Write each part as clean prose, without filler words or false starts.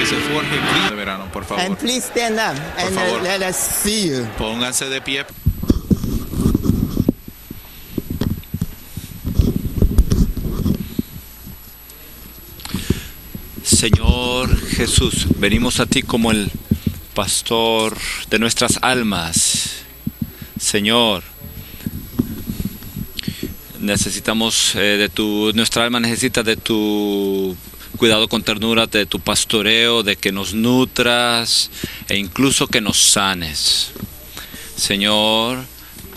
que se forje de verano, por favor. And please stand up and favor. let us see you. Pónganse de pie. Señor Jesús, venimos a ti como el pastor de nuestras almas. Señor, necesitamos nuestra alma necesita de tu cuidado con ternura, de tu pastoreo, de que nos nutras e incluso que nos sanes. Señor,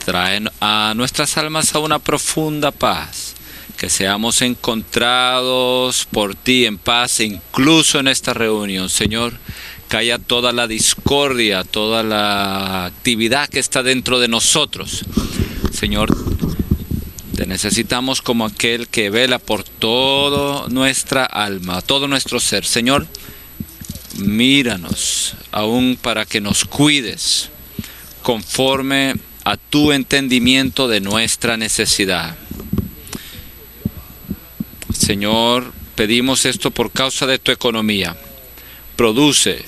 trae a nuestras almas a una profunda paz, que seamos encontrados por ti en paz, incluso en esta reunión. Señor, calla toda la discordia, toda la actividad que está dentro de nosotros. Señor, te necesitamos como aquel que vela por toda nuestra alma, todo nuestro ser. Señor, míranos aún para que nos cuides conforme a tu entendimiento de nuestra necesidad. Señor, pedimos esto por causa de tu economía. Produce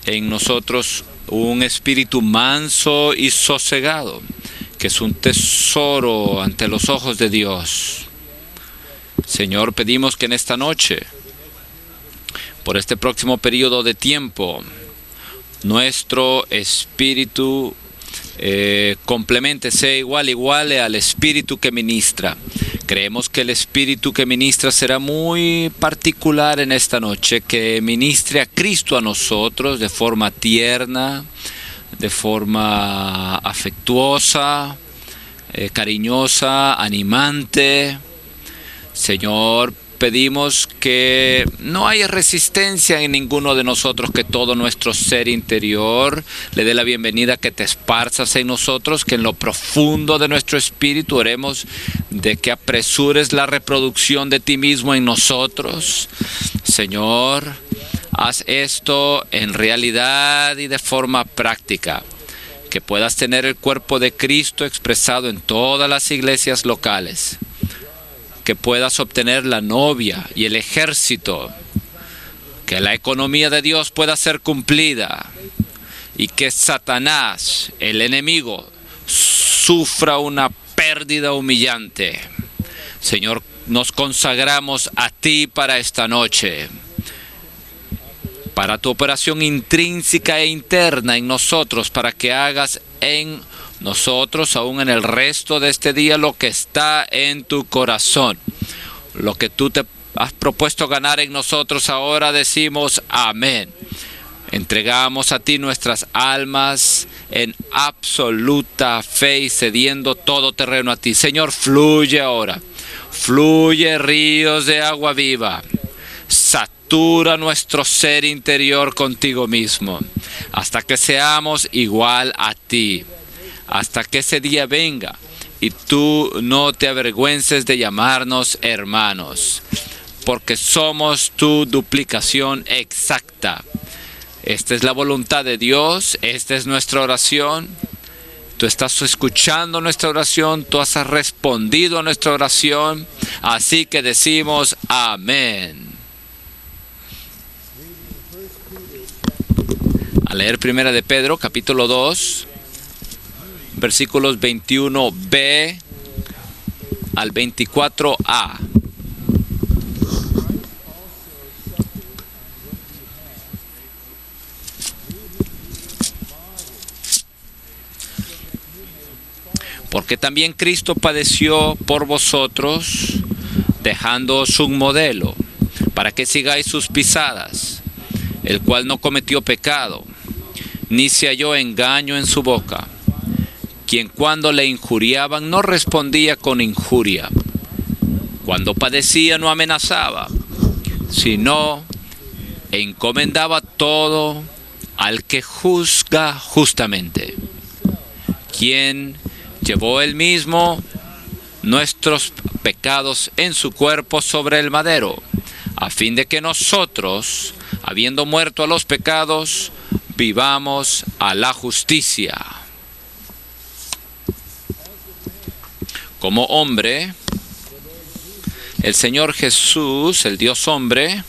en nosotros un espíritu manso y sosegado, que es un tesoro ante los ojos de Dios. Señor, pedimos que en esta noche, por este próximo periodo de tiempo, nuestro espíritu complemente, sea iguale al espíritu que ministra. Creemos que el espíritu que ministra será muy particular en esta noche, que ministre a Cristo a nosotros de forma tierna, de forma afectuosa, cariñosa, animante. Señor, pedimos que no haya resistencia en ninguno de nosotros, que todo nuestro ser interior le dé la bienvenida, que te esparzas en nosotros, que en lo profundo de nuestro espíritu oremos de que apresures la reproducción de ti mismo en nosotros. Señor, haz esto en realidad y de forma práctica, que puedas tener el cuerpo de Cristo expresado en todas las iglesias locales, que puedas obtener la novia y el ejército, que la economía de Dios pueda ser cumplida y que Satanás, el enemigo, sufra una pérdida humillante. Señor, nos consagramos a ti para esta noche, para tu operación intrínseca e interna en nosotros, para que hagas en nosotros, aún en el resto de este día, lo que está en tu corazón, lo que tú te has propuesto ganar en nosotros. Ahora decimos amén. Entregamos a ti nuestras almas en absoluta fe y cediendo todo terreno a ti. Señor, fluye ahora. Fluye ríos de agua viva. Satura nuestro ser interior contigo mismo, hasta que seamos igual a ti. Hasta que ese día venga y tú no te avergüences de llamarnos hermanos, porque somos tu duplicación exacta. Esta es la voluntad de Dios, esta es nuestra oración. Tú estás escuchando nuestra oración, tú has respondido a nuestra oración, así que decimos amén. A leer Primera de Pedro, capítulo 2, versículos 21b al 24a. Porque también Cristo padeció por vosotros, dejándoos un modelo, para que sigáis sus pisadas, el cual no cometió pecado, ni se halló engaño en su boca, quien cuando le injuriaban no respondía con injuria, cuando padecía no amenazaba, sino encomendaba todo al que juzga justamente, quien llevó él mismo nuestros pecados en su cuerpo sobre el madero, a fin de que nosotros, habiendo muerto a los pecados, vivamos a la justicia. Como hombre, el Señor Jesús, el Dios hombre,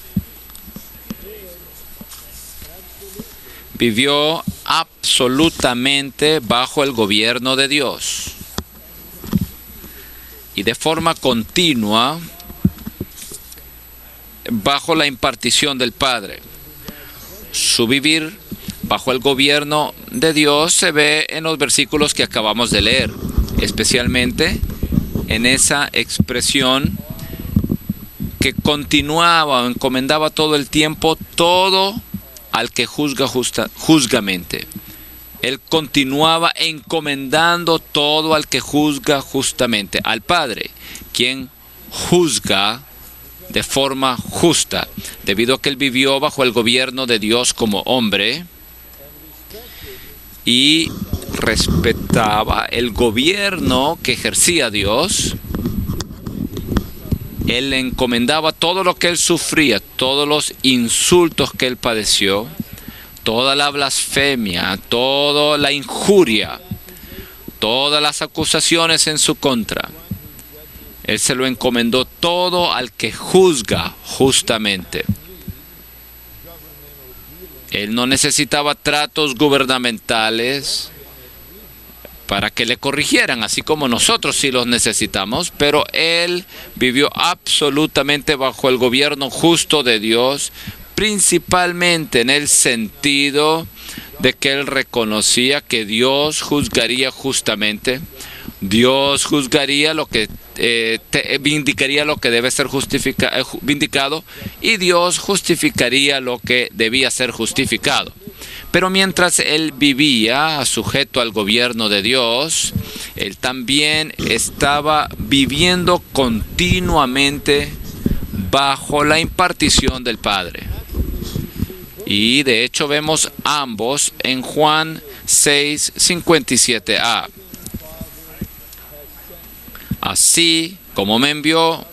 vivió absolutamente bajo el gobierno de Dios y de forma continua bajo la impartición del Padre. Su vivir bajo el gobierno de Dios se ve en los versículos que acabamos de leer, especialmente en esa expresión que continuaba o encomendaba todo el tiempo todo al que juzga justamente. Él continuaba encomendando todo al que juzga justamente, al Padre, quien juzga de forma justa, debido a que él vivió bajo el gobierno de Dios como hombre y respetaba el gobierno que ejercía Dios. Él le encomendaba todo lo que él sufría, todos los insultos que él padeció, toda la blasfemia, toda la injuria, todas las acusaciones en su contra. Él se lo encomendó todo al que juzga justamente. Él no necesitaba tratos gubernamentales para que le corrigieran, así como nosotros sí los necesitamos, pero él vivió absolutamente bajo el gobierno justo de Dios, principalmente en el sentido de que él reconocía que Dios juzgaría justamente, Dios juzgaría lo que vindicaría lo que debe ser vindicado, y Dios justificaría lo que debía ser justificado. Pero mientras él vivía sujeto al gobierno de Dios, él también estaba viviendo continuamente bajo la impartición del Padre. Y de hecho vemos ambos en Juan 6:57a. Así como me envió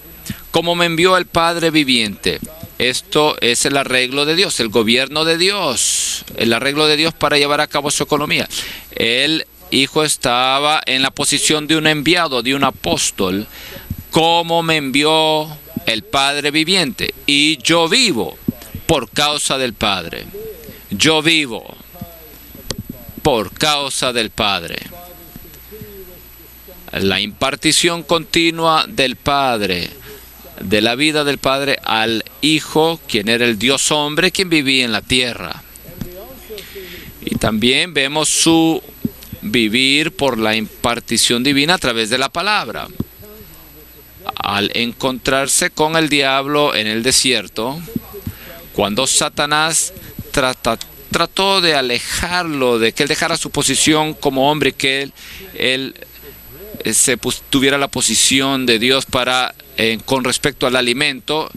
el Padre viviente. Esto es el arreglo de Dios, el gobierno de Dios, el arreglo de Dios para llevar a cabo su economía. El Hijo estaba en la posición de un enviado, de un apóstol, como me envió el Padre viviente. Y yo vivo por causa del Padre. Yo vivo por causa del Padre. La impartición continua del Padre, de la vida del Padre al Hijo, quien era el Dios hombre, quien vivía en la tierra. Y también vemos su vivir por la impartición divina a través de la palabra. Al encontrarse con el diablo en el desierto, cuando Satanás trató de alejarlo, de que él dejara su posición como hombre, que él tuviera la posición de Dios con respecto al alimento,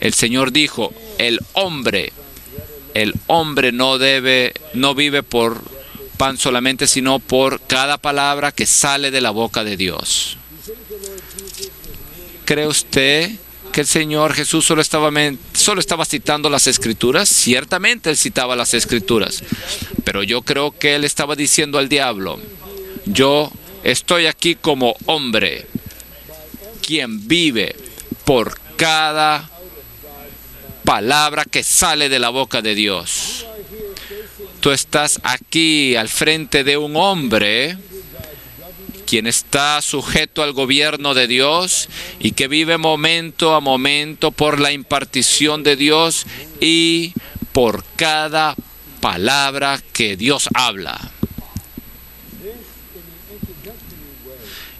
el Señor dijo: el hombre no vive por pan solamente, sino por cada palabra que sale de la boca de Dios. ¿Cree usted que el Señor Jesús solo estaba citando las Escrituras? Ciertamente él citaba las Escrituras, pero yo creo que él estaba diciendo al diablo: yo estoy aquí como hombre, quien vive por cada palabra que sale de la boca de Dios. Tú estás aquí al frente de un hombre quien está sujeto al gobierno de Dios y que vive momento a momento por la impartición de Dios y por cada palabra que Dios habla.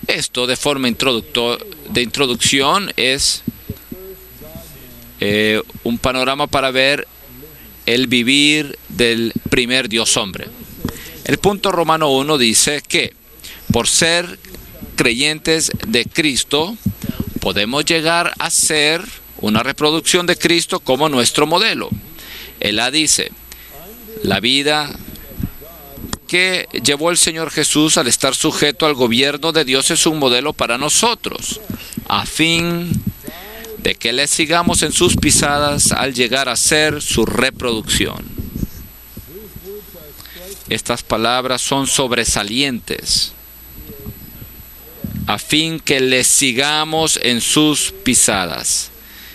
Esto de forma de introducción es un panorama para ver el vivir del primer Dios hombre. El punto Romano 1 dice que por ser creyentes de Cristo podemos llegar a ser una reproducción de Cristo como nuestro modelo. Él dice: la vida que llevó el Señor Jesús al estar sujeto al gobierno de Dios es un modelo para nosotros, a fin de que le sigamos en sus pisadas al llegar a ser su reproducción. Estas palabras son sobresalientes. A fin que le sigamos en sus pisadas.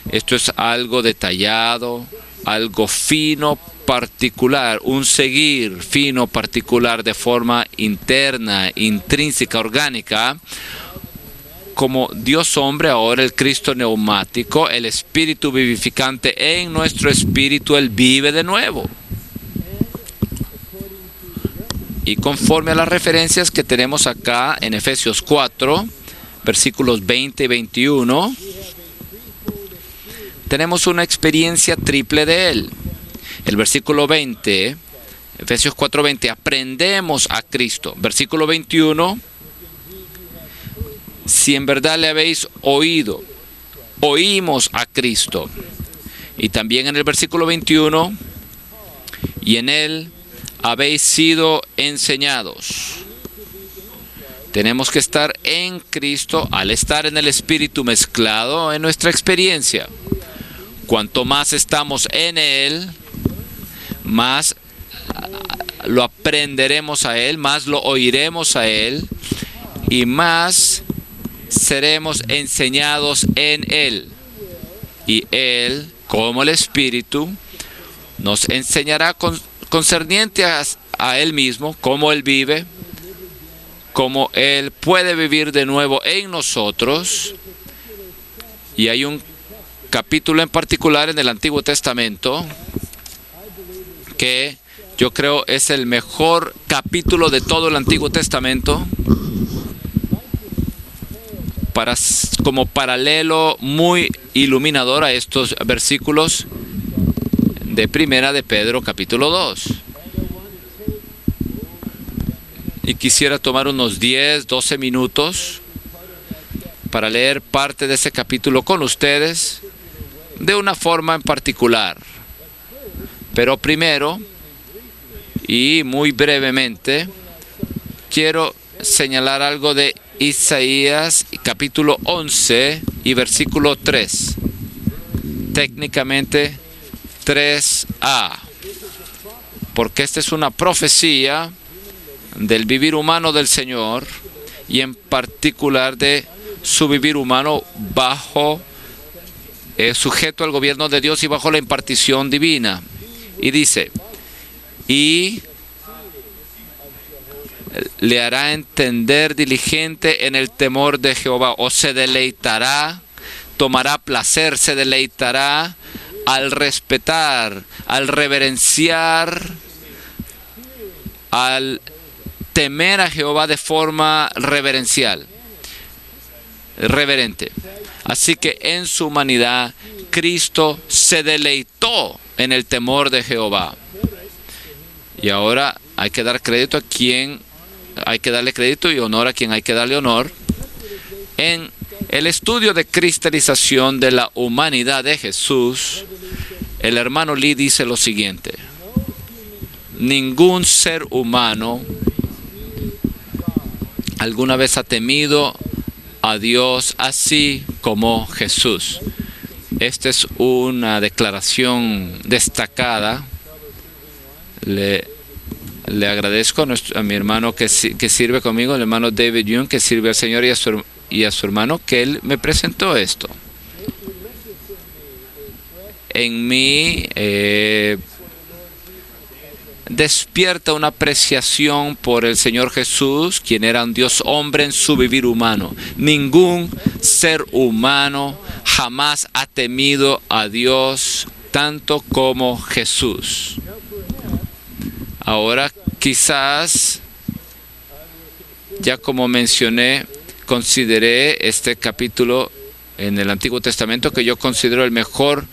Esto es algo detallado, algo fino particular, un seguir fino particular de forma interna, intrínseca, orgánica, como Dios hombre, ahora el Cristo neumático, el Espíritu vivificante en nuestro espíritu, Él vive de nuevo. Y conforme a las referencias que tenemos acá en Efesios 4, versículos 20 y 21, tenemos una experiencia triple de Él. El versículo 20, Efesios 4:20, aprendemos a Cristo. Versículo 21, si en verdad le habéis oído, oímos a Cristo. Y también en el versículo 21, y en Él habéis sido enseñados. Tenemos que estar en Cristo al estar en el Espíritu mezclado en nuestra experiencia. Cuanto más estamos en Él, más lo aprenderemos a Él, más lo oiremos a Él y más seremos enseñados en Él. Y Él, como el Espíritu, nos enseñará concerniente a Él mismo, cómo Él vive, cómo Él puede vivir de nuevo en nosotros. Y hay un capítulo en particular en el Antiguo Testamento que yo creo es el mejor capítulo de todo el Antiguo Testamento, como paralelo muy iluminador a estos versículos de Primera de Pedro capítulo 2. Y quisiera tomar unos 10, 12 minutos para leer parte de ese capítulo con ustedes de una forma en particular. Pero primero, y muy brevemente, quiero señalar algo de Isaías capítulo 11 y versículo 3. Técnicamente 3a. Porque esta es una profecía del vivir humano del Señor y en particular de su vivir humano bajo, sujeto al gobierno de Dios y bajo la impartición divina. Y dice, y le hará entender diligente en el temor de Jehová, o se deleitará, tomará placer, se deleitará al respetar, al reverenciar, al temer a Jehová de forma reverencial, reverente. Así que en su humanidad, Cristo se deleitó en el temor de Jehová. Y ahora hay que dar crédito a quien hay que darle crédito y honor a quien hay que darle honor. En el estudio de cristalización de la humanidad de Jesús, el hermano Lee dice lo siguiente: ningún ser humano alguna vez ha temido a Dios así como Jesús. Esta es una declaración destacada. Le agradezco a mi hermano que sirve conmigo, el hermano David Young, que sirve al Señor, y a su hermano, que él me presentó esto. En mí despierta una apreciación por el Señor Jesús, quien era un Dios hombre en su vivir humano. Ningún ser humano jamás ha temido a Dios tanto como Jesús. Ahora, quizás, ya como mencioné, consideré este capítulo en el Antiguo Testamento, que yo considero el mejor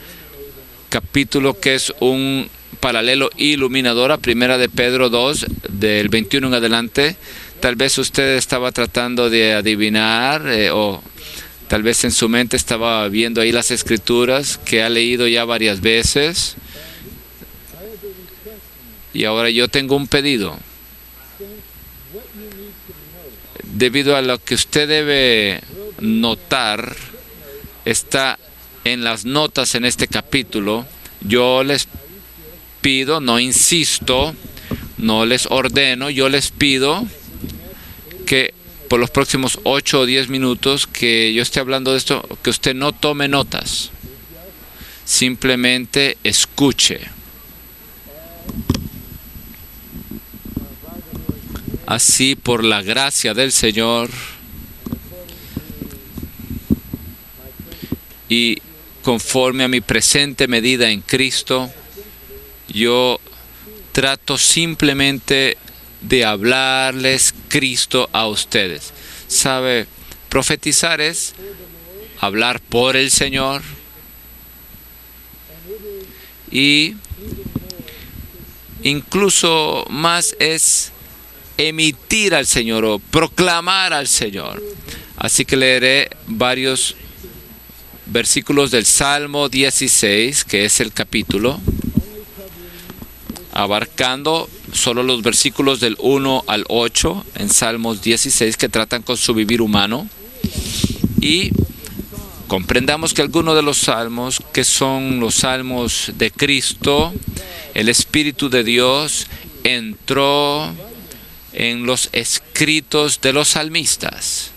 capítulo, que es un paralelo iluminador a Primera de Pedro 2, del 21 en adelante. Tal vez usted estaba tratando de adivinar, o tal vez en su mente estaba viendo ahí las escrituras que ha leído ya varias veces. Y ahora yo tengo un pedido. Debido a lo que usted debe notar, está en las notas en este capítulo. Yo les pido, no insisto, no les ordeno, yo les pido que por los próximos 8 o 10 minutos que yo esté hablando de esto, que usted no tome notas, simplemente escuche. Así, por la gracia del Señor y conforme a mi presente medida en Cristo, yo trato simplemente de hablarles Cristo a ustedes. ¿Sabe? Profetizar es hablar por el Señor y incluso más es emitir al Señor o proclamar al Señor. Así que leeré varios versículos del Salmo 16, que es el capítulo, abarcando solo los versículos del 1 al 8 en Salmos 16, que tratan con su vivir humano. Y comprendamos que algunos de los salmos, que son los salmos de Cristo, el Espíritu de Dios entró en los escritos de los salmistas.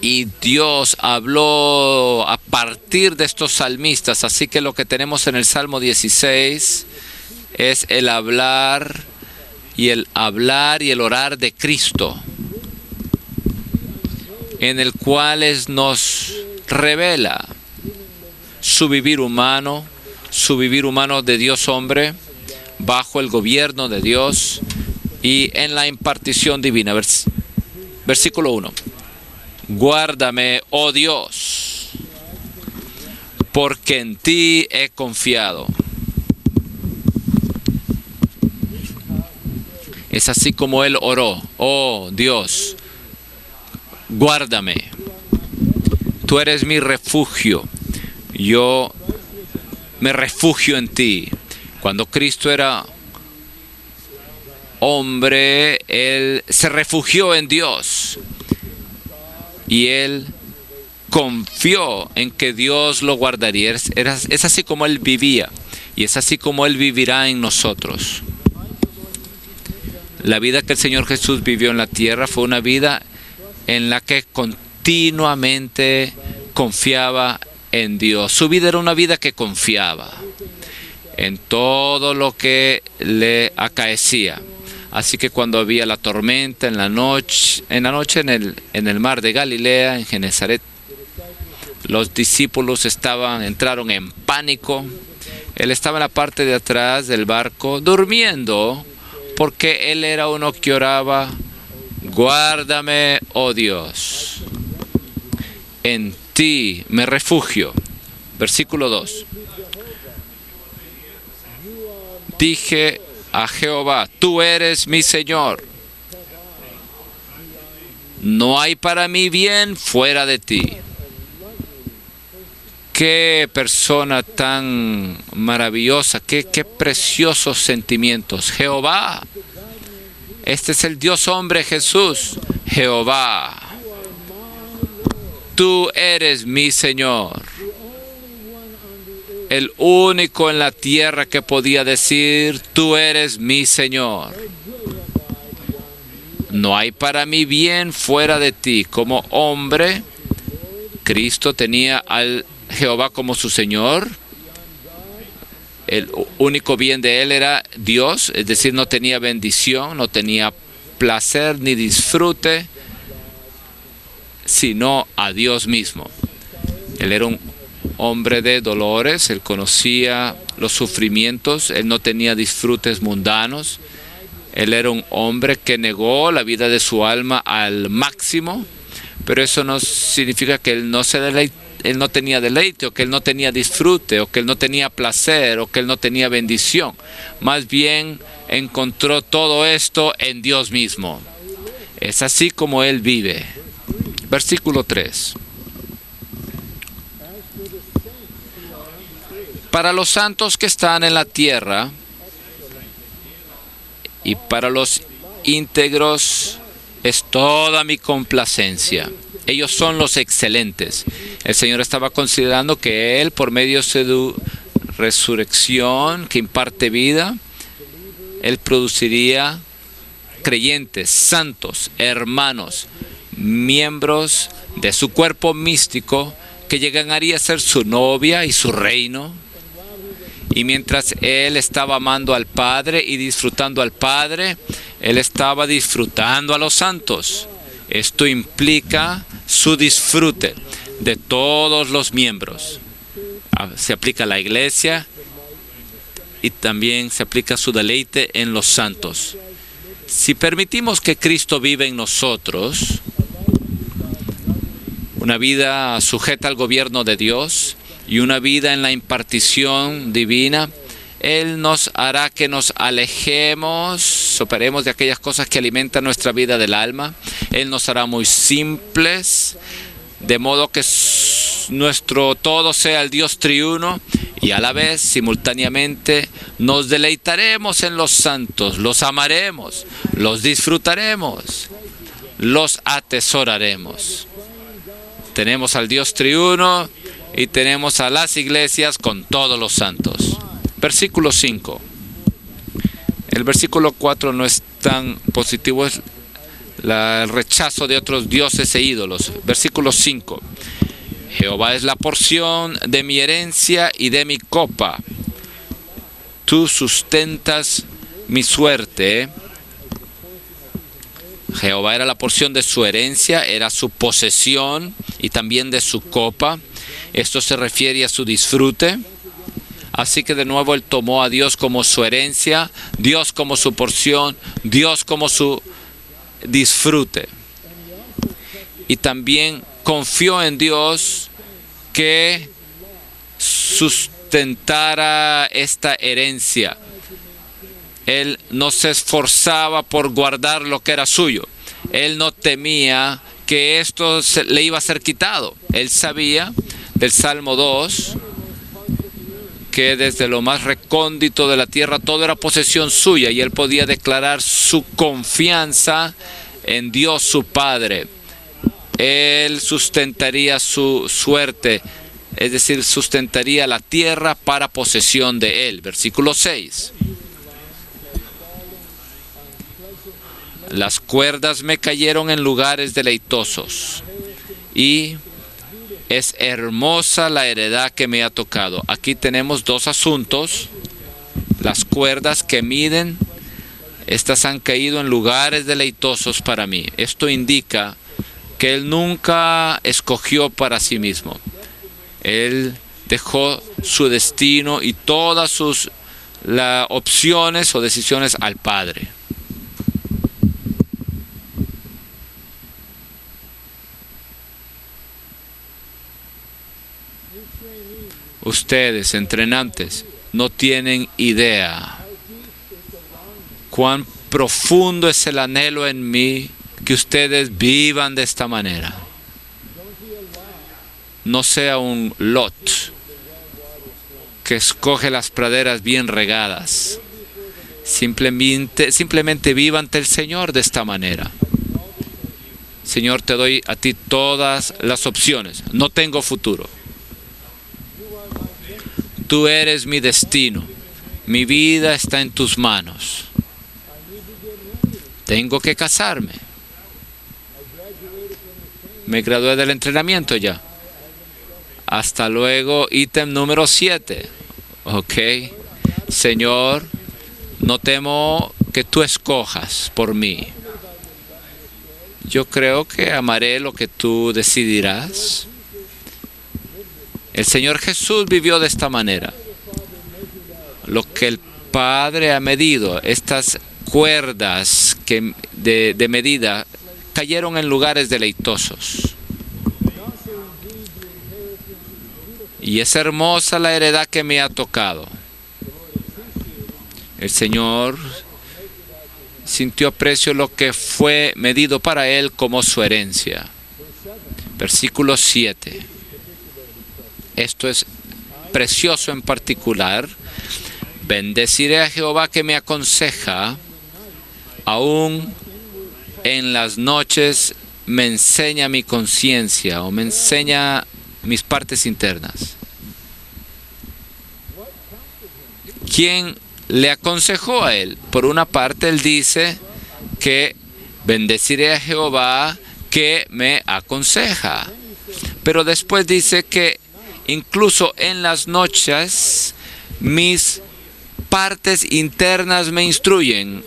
Y Dios habló a partir de estos salmistas. Así que lo que tenemos en el Salmo 16 es el hablar y el orar de Cristo, en el cual nos revela su vivir humano de Dios hombre, bajo el gobierno de Dios y en la impartición divina. Versículo 1. Guárdame, oh Dios, porque en ti he confiado. Es así como él oró: oh Dios, guárdame. Tú eres mi refugio. Yo me refugio en ti. Cuando Cristo era hombre, Él se refugió en Dios. Y Él confió en que Dios lo guardaría. Es así como Él vivía. Y es así como Él vivirá en nosotros. La vida que el Señor Jesús vivió en la tierra fue una vida en la que continuamente confiaba en Dios. Su vida era una vida que confiaba en todo lo que le acaecía. Así que cuando había la tormenta en la noche en el mar de Galilea, en Genezaret, los discípulos entraron en pánico. Él estaba en la parte de atrás del barco durmiendo, porque él era uno que oraba: guárdame, oh Dios, en ti me refugio. Versículo 2. Dije a Jehová: tú eres mi Señor. No hay para mí bien fuera de ti. Qué persona tan maravillosa, qué preciosos sentimientos. Jehová, este es el Dios hombre Jesús. Jehová, tú eres mi Señor. El único en la tierra que podía decir: tú eres mi Señor. No hay para mí bien fuera de ti. Como hombre, Cristo tenía al Jehová como su Señor. El único bien de él era Dios, es decir, no tenía bendición, no tenía placer ni disfrute, sino a Dios mismo. Él era un hombre de dolores, él conocía los sufrimientos, él no tenía disfrutes mundanos. Él era un hombre que negó la vida de su alma al máximo, pero eso no significa que él no tenía deleite, o que él no tenía disfrute, o que él no tenía placer, o que él no tenía bendición. Más bien encontró todo esto en Dios mismo. Es así como él vive. Versículo 3. Para los santos que están en la tierra y para los íntegros es toda mi complacencia. Ellos son los excelentes. El Señor estaba considerando que Él, por medio de su resurrección que imparte vida, Él produciría creyentes, santos, hermanos, miembros de su cuerpo místico, que llegaría a ser su novia y su reino. Y mientras él estaba amando al Padre y disfrutando al Padre, él estaba disfrutando a los santos. Esto implica su disfrute de todos los miembros. Se aplica a la iglesia y también se aplica su deleite en los santos. Si permitimos que Cristo viva en nosotros, una vida sujeta al gobierno de Dios y una vida en la impartición divina, Él nos hará que nos alejemos, separemos de aquellas cosas que alimentan nuestra vida del alma. Él nos hará muy simples, de modo que nuestro todo sea el Dios triuno, y a la vez, simultáneamente, nos deleitaremos en los santos, los amaremos, los disfrutaremos, los atesoraremos. Tenemos al Dios triuno y tenemos a las iglesias con todos los santos. Versículo 5. El versículo 4 no es tan positivo, es el rechazo de otros dioses e ídolos. Versículo 5. Jehová es la porción de mi herencia y de mi copa. Tú sustentas mi suerte. Jehová era la porción de su herencia, era su posesión y también de su copa. Esto se refiere a su disfrute. Así que de nuevo él tomó a Dios como su herencia, Dios como su porción, Dios como su disfrute. Y también confió en Dios que sustentara esta herencia. Él no se esforzaba por guardar lo que era suyo. Él no temía que esto le iba a ser quitado. Él sabía del Salmo 2 que desde lo más recóndito de la tierra todo era posesión suya, y él podía declarar su confianza en Dios su Padre. Él sustentaría su suerte, es decir, sustentaría la tierra para posesión de él. Versículo 6. Las cuerdas me cayeron en lugares deleitosos, y es hermosa la heredad que me ha tocado. Aquí tenemos dos asuntos. Las cuerdas que miden, estas han caído en lugares deleitosos para mí. Esto indica que él nunca escogió para sí mismo. Él dejó su destino y todas sus opciones o decisiones al Padre. Ustedes, entrenantes, no tienen idea cuán profundo es el anhelo en mí que ustedes vivan de esta manera. No sea un Lot que escoge las praderas bien regadas. Simplemente viva ante el Señor de esta manera. Señor, te doy a ti todas las opciones. No tengo futuro. Tú eres mi destino. Mi vida está en tus manos. Tengo que casarme. Me gradué del entrenamiento ya. Hasta luego, ítem número 7. Ok. Señor, no temo que tú escojas por mí. Yo creo que amaré lo que tú decidirás. El Señor Jesús vivió de esta manera. Lo que el Padre ha medido, estas cuerdas de medida, cayeron en lugares deleitosos. Y es hermosa la heredad que me ha tocado. El Señor sintió aprecio lo que fue medido para él como su herencia. Versículo 7. Esto es precioso en particular. Bendeciré a Jehová que me aconseja, aún en las noches me enseña mi conciencia o me enseña mis partes internas. ¿Quién le aconsejó a él? Por una parte, él dice que bendeciré a Jehová que me aconseja. Pero después dice que incluso en las noches mis partes internas me instruyen,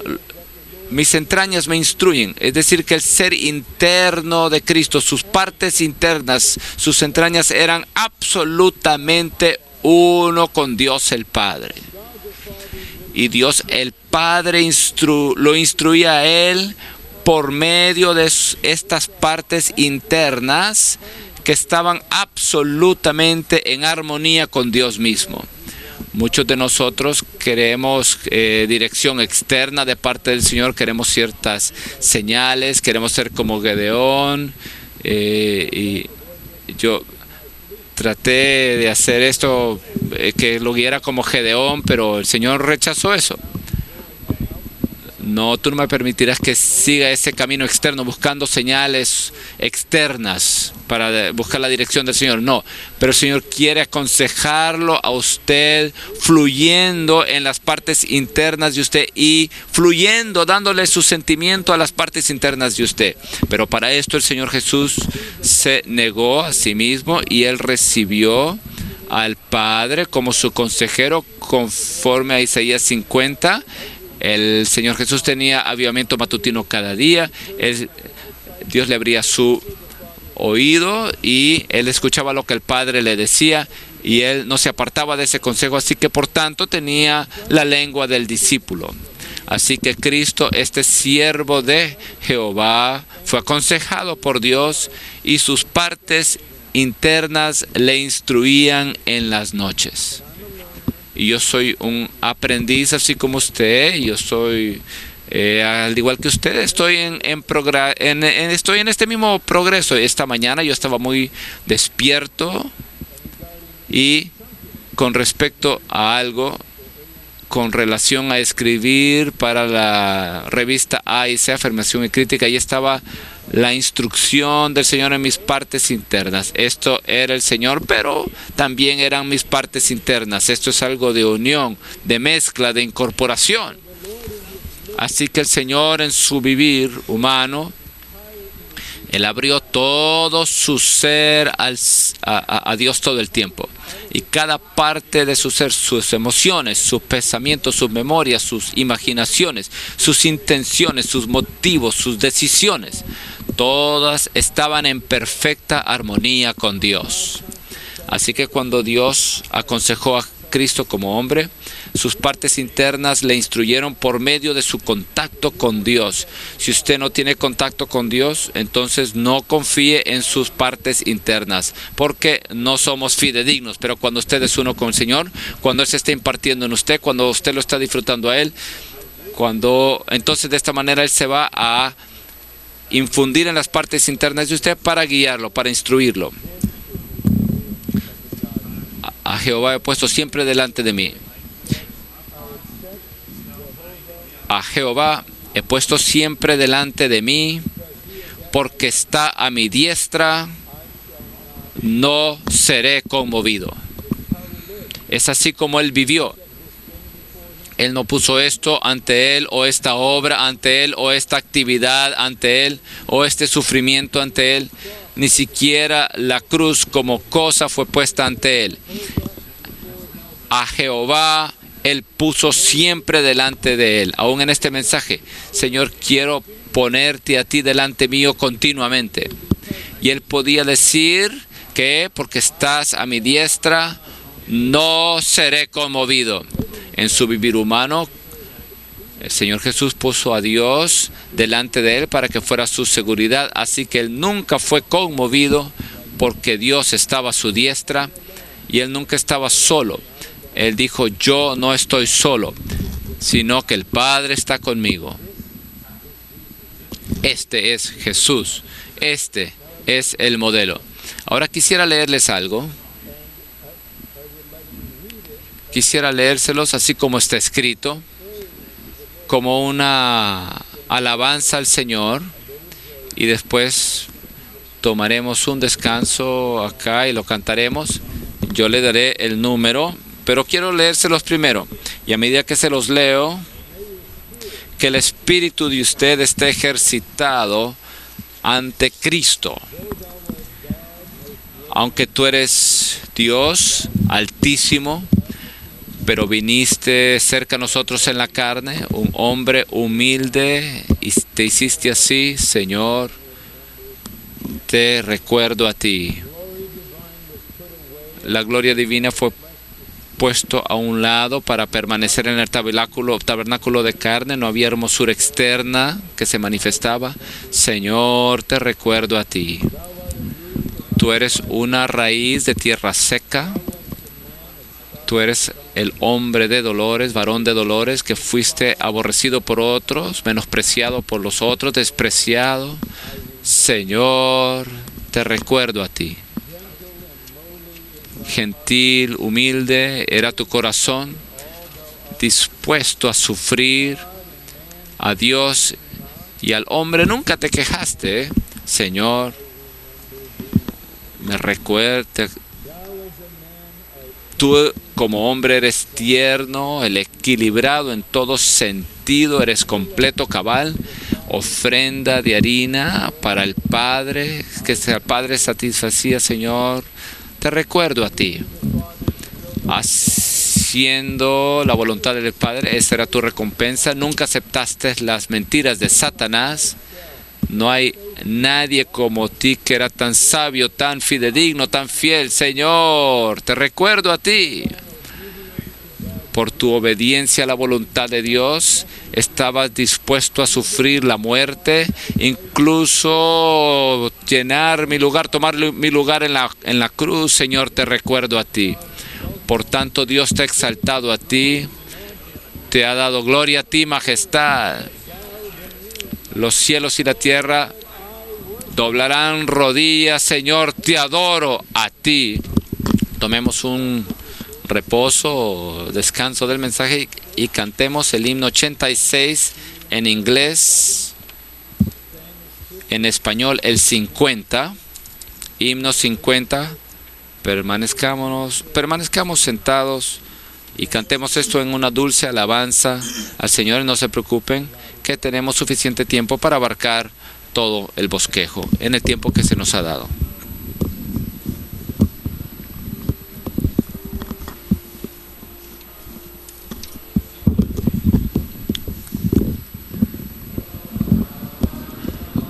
mis entrañas me instruyen. Es decir, que el ser interno de Cristo, sus partes internas, sus entrañas eran absolutamente uno con Dios el Padre. Y Dios el Padre lo instruía a Él por medio de estas partes internas que estaban absolutamente en armonía con Dios mismo. Muchos de nosotros queremos dirección externa de parte del Señor, queremos ciertas señales, queremos ser como Gedeón. Y yo traté de hacer esto, que lo guiara como Gedeón, pero el Señor rechazó eso. No, tú no me permitirás que siga ese camino externo buscando señales externas para buscar la dirección del Señor. No, pero el Señor quiere aconsejarlo a usted fluyendo en las partes internas de usted y fluyendo, dándole su sentimiento a las partes internas de usted. Pero para esto el Señor Jesús se negó a sí mismo y Él recibió al Padre como su consejero conforme a Isaías 50. El Señor Jesús tenía avivamiento matutino cada día. Dios le abría su oído y Él escuchaba lo que el Padre le decía y Él no se apartaba de ese consejo, así que por tanto tenía la lengua del discípulo. Así que Cristo, este siervo de Jehová, fue aconsejado por Dios y sus partes internas le instruían en las noches. Y yo soy un aprendiz así como usted. Yo soy, al igual que usted, estoy estoy en este mismo progreso. Esta mañana yo estaba muy despierto y con respecto a algo, con relación a escribir para la revista A&C, Afirmación y Crítica, ahí estaba la instrucción del Señor en mis partes internas. Esto era el Señor, pero también eran mis partes internas. Esto es algo de unión, de mezcla, de incorporación. Así que el Señor en su vivir humano, Él abrió todo su ser a Dios todo el tiempo. Y cada parte de su ser, sus emociones, sus pensamientos, sus memorias, sus imaginaciones, sus intenciones, sus motivos, sus decisiones, todas estaban en perfecta armonía con Dios. Así que cuando Dios aconsejó a Cristo como hombre, sus partes internas le instruyeron por medio de su contacto con Dios. Si usted no tiene contacto con Dios, entonces no confíe en sus partes internas, porque no somos fidedignos. Pero cuando usted es uno con el Señor, cuando Él se está impartiendo en usted, cuando usted lo está disfrutando a Él, entonces de esta manera Él se va a infundir en las partes internas de usted para guiarlo, para instruirlo. A Jehová he puesto siempre delante de mí. A Jehová he puesto siempre delante de mí, porque está a mi diestra, no seré conmovido. Es así como Él vivió. Él no puso esto ante Él, o esta obra ante Él, o esta actividad ante Él, o este sufrimiento ante Él. Ni siquiera la cruz como cosa fue puesta ante Él. A Jehová Él puso siempre delante de Él. Aún en este mensaje, Señor, quiero ponerte a ti delante mío continuamente. Y Él podía decir que porque estás a mi diestra, no seré conmovido. En su vivir humano, el Señor Jesús puso a Dios delante de Él para que fuera su seguridad. Así que Él nunca fue conmovido porque Dios estaba a su diestra y Él nunca estaba solo. Él dijo, yo no estoy solo, sino que el Padre está conmigo. Este es Jesús. Este es el modelo. Ahora quisiera leerles algo. Quisiera leérselos así como está escrito, como una alabanza al Señor, y después tomaremos un descanso acá y lo cantaremos. Yo le daré el número, pero quiero leérselos primero, y a medida que se los leo, que el espíritu de usted esté ejercitado ante Cristo. Aunque tú eres Dios altísimo, pero viniste cerca a nosotros en la carne, un hombre humilde, y te hiciste así, Señor. Te recuerdo a ti. La gloria divina fue puesto a un lado para permanecer en el tabernáculo de carne. No había hermosura externa que se manifestaba. Señor, te recuerdo a ti. Tú eres una raíz de tierra seca. Tú eres el hombre de dolores, varón de dolores, que fuiste aborrecido por otros, menospreciado por los otros, despreciado. Señor, te recuerdo a ti. Gentil, humilde, era tu corazón, dispuesto a sufrir. A Dios y al hombre nunca te quejaste, Señor. Me recuerda. Tú como hombre eres tierno, el equilibrado en todo sentido, eres completo, cabal. Ofrenda de harina para el Padre, que el Padre satisfacía, Señor. Te recuerdo a ti. Haciendo la voluntad del Padre, esa era tu recompensa. Nunca aceptaste las mentiras de Satanás. No hay nadie como ti que era tan sabio, tan fidedigno, tan fiel. Señor, te recuerdo a ti. Por tu obediencia a la voluntad de Dios, estabas dispuesto a sufrir la muerte, incluso llenar mi lugar, tomar mi lugar en la cruz. Señor, te recuerdo a ti. Por tanto, Dios te ha exaltado a ti, te ha dado gloria a ti, majestad. Los cielos y la tierra doblarán rodillas, Señor, te adoro a ti. Tomemos un reposo, descanso del mensaje y cantemos el himno 86 en inglés, en español el 50, himno 50. Permanezcamos sentados y cantemos esto en una dulce alabanza al Señor. No se preocupen, que tenemos suficiente tiempo para abarcar todo el bosquejo en el tiempo que se nos ha dado.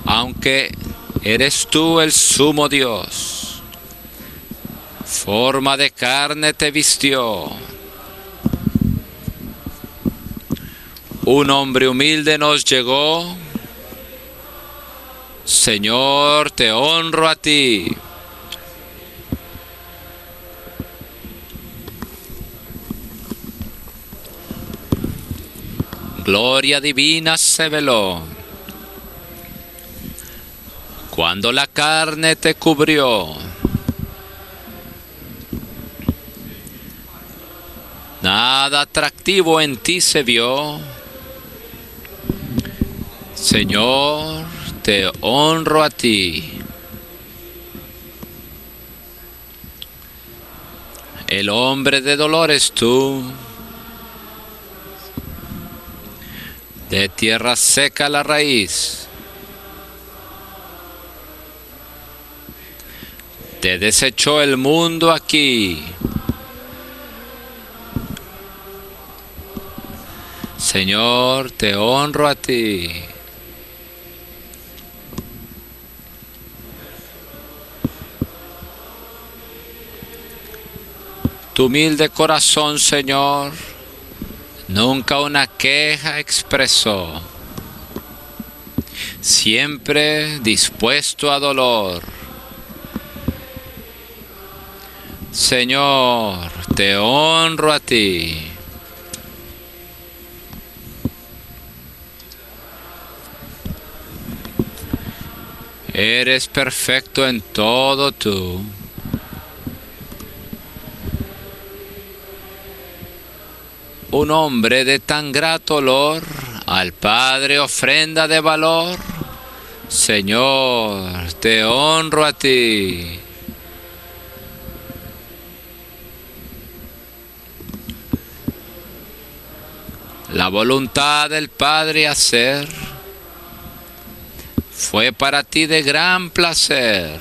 Aunque eres tú el sumo Dios, forma de carne te vistió. Un hombre humilde nos llegó. Señor, te honro a ti. Gloria divina se veló cuando la carne te cubrió. Nada atractivo en ti se vio. Señor, te honro a ti. El hombre de dolores tú, de tierra seca la raíz. Te desechó el mundo aquí. Señor, te honro a ti. Tu humilde corazón, Señor, nunca una queja expresó. Siempre dispuesto a dolor. Señor, te honro a ti. Eres perfecto en todo tú. Un hombre de tan grato olor, al Padre ofrenda de valor. Señor, te honro a ti. La voluntad del Padre hacer fue para ti de gran placer.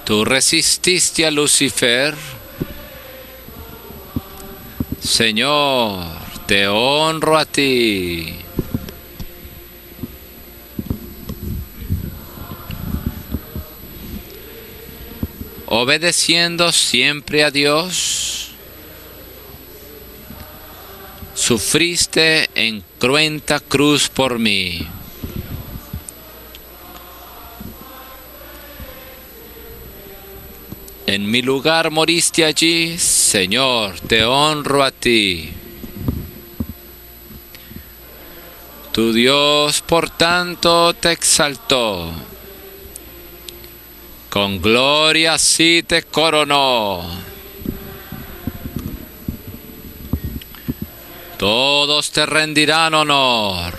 Tú resististe a Lucifer. Señor, te honro a ti. Obedeciendo siempre a Dios, sufriste en cruenta cruz por mí. En mi lugar moriste allí, Señor, te honro a ti. Tu Dios, por tanto, te exaltó. Con gloria sí te coronó. Todos te rendirán honor.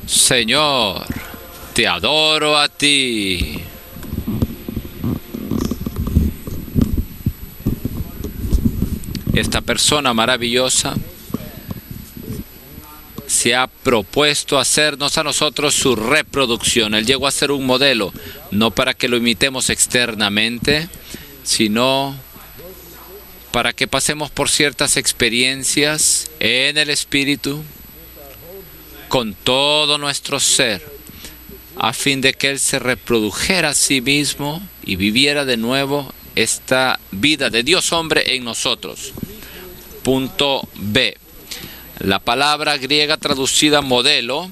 Señor, te adoro a ti. Esta persona maravillosa se ha propuesto hacernos a nosotros su reproducción. Él llegó a ser un modelo, no para que lo imitemos externamente, sino para que pasemos por ciertas experiencias en el Espíritu, con todo nuestro ser, a fin de que Él se reprodujera a sí mismo y viviera de nuevo esta vida de Dios hombre en nosotros. Punto B. La palabra griega traducida modelo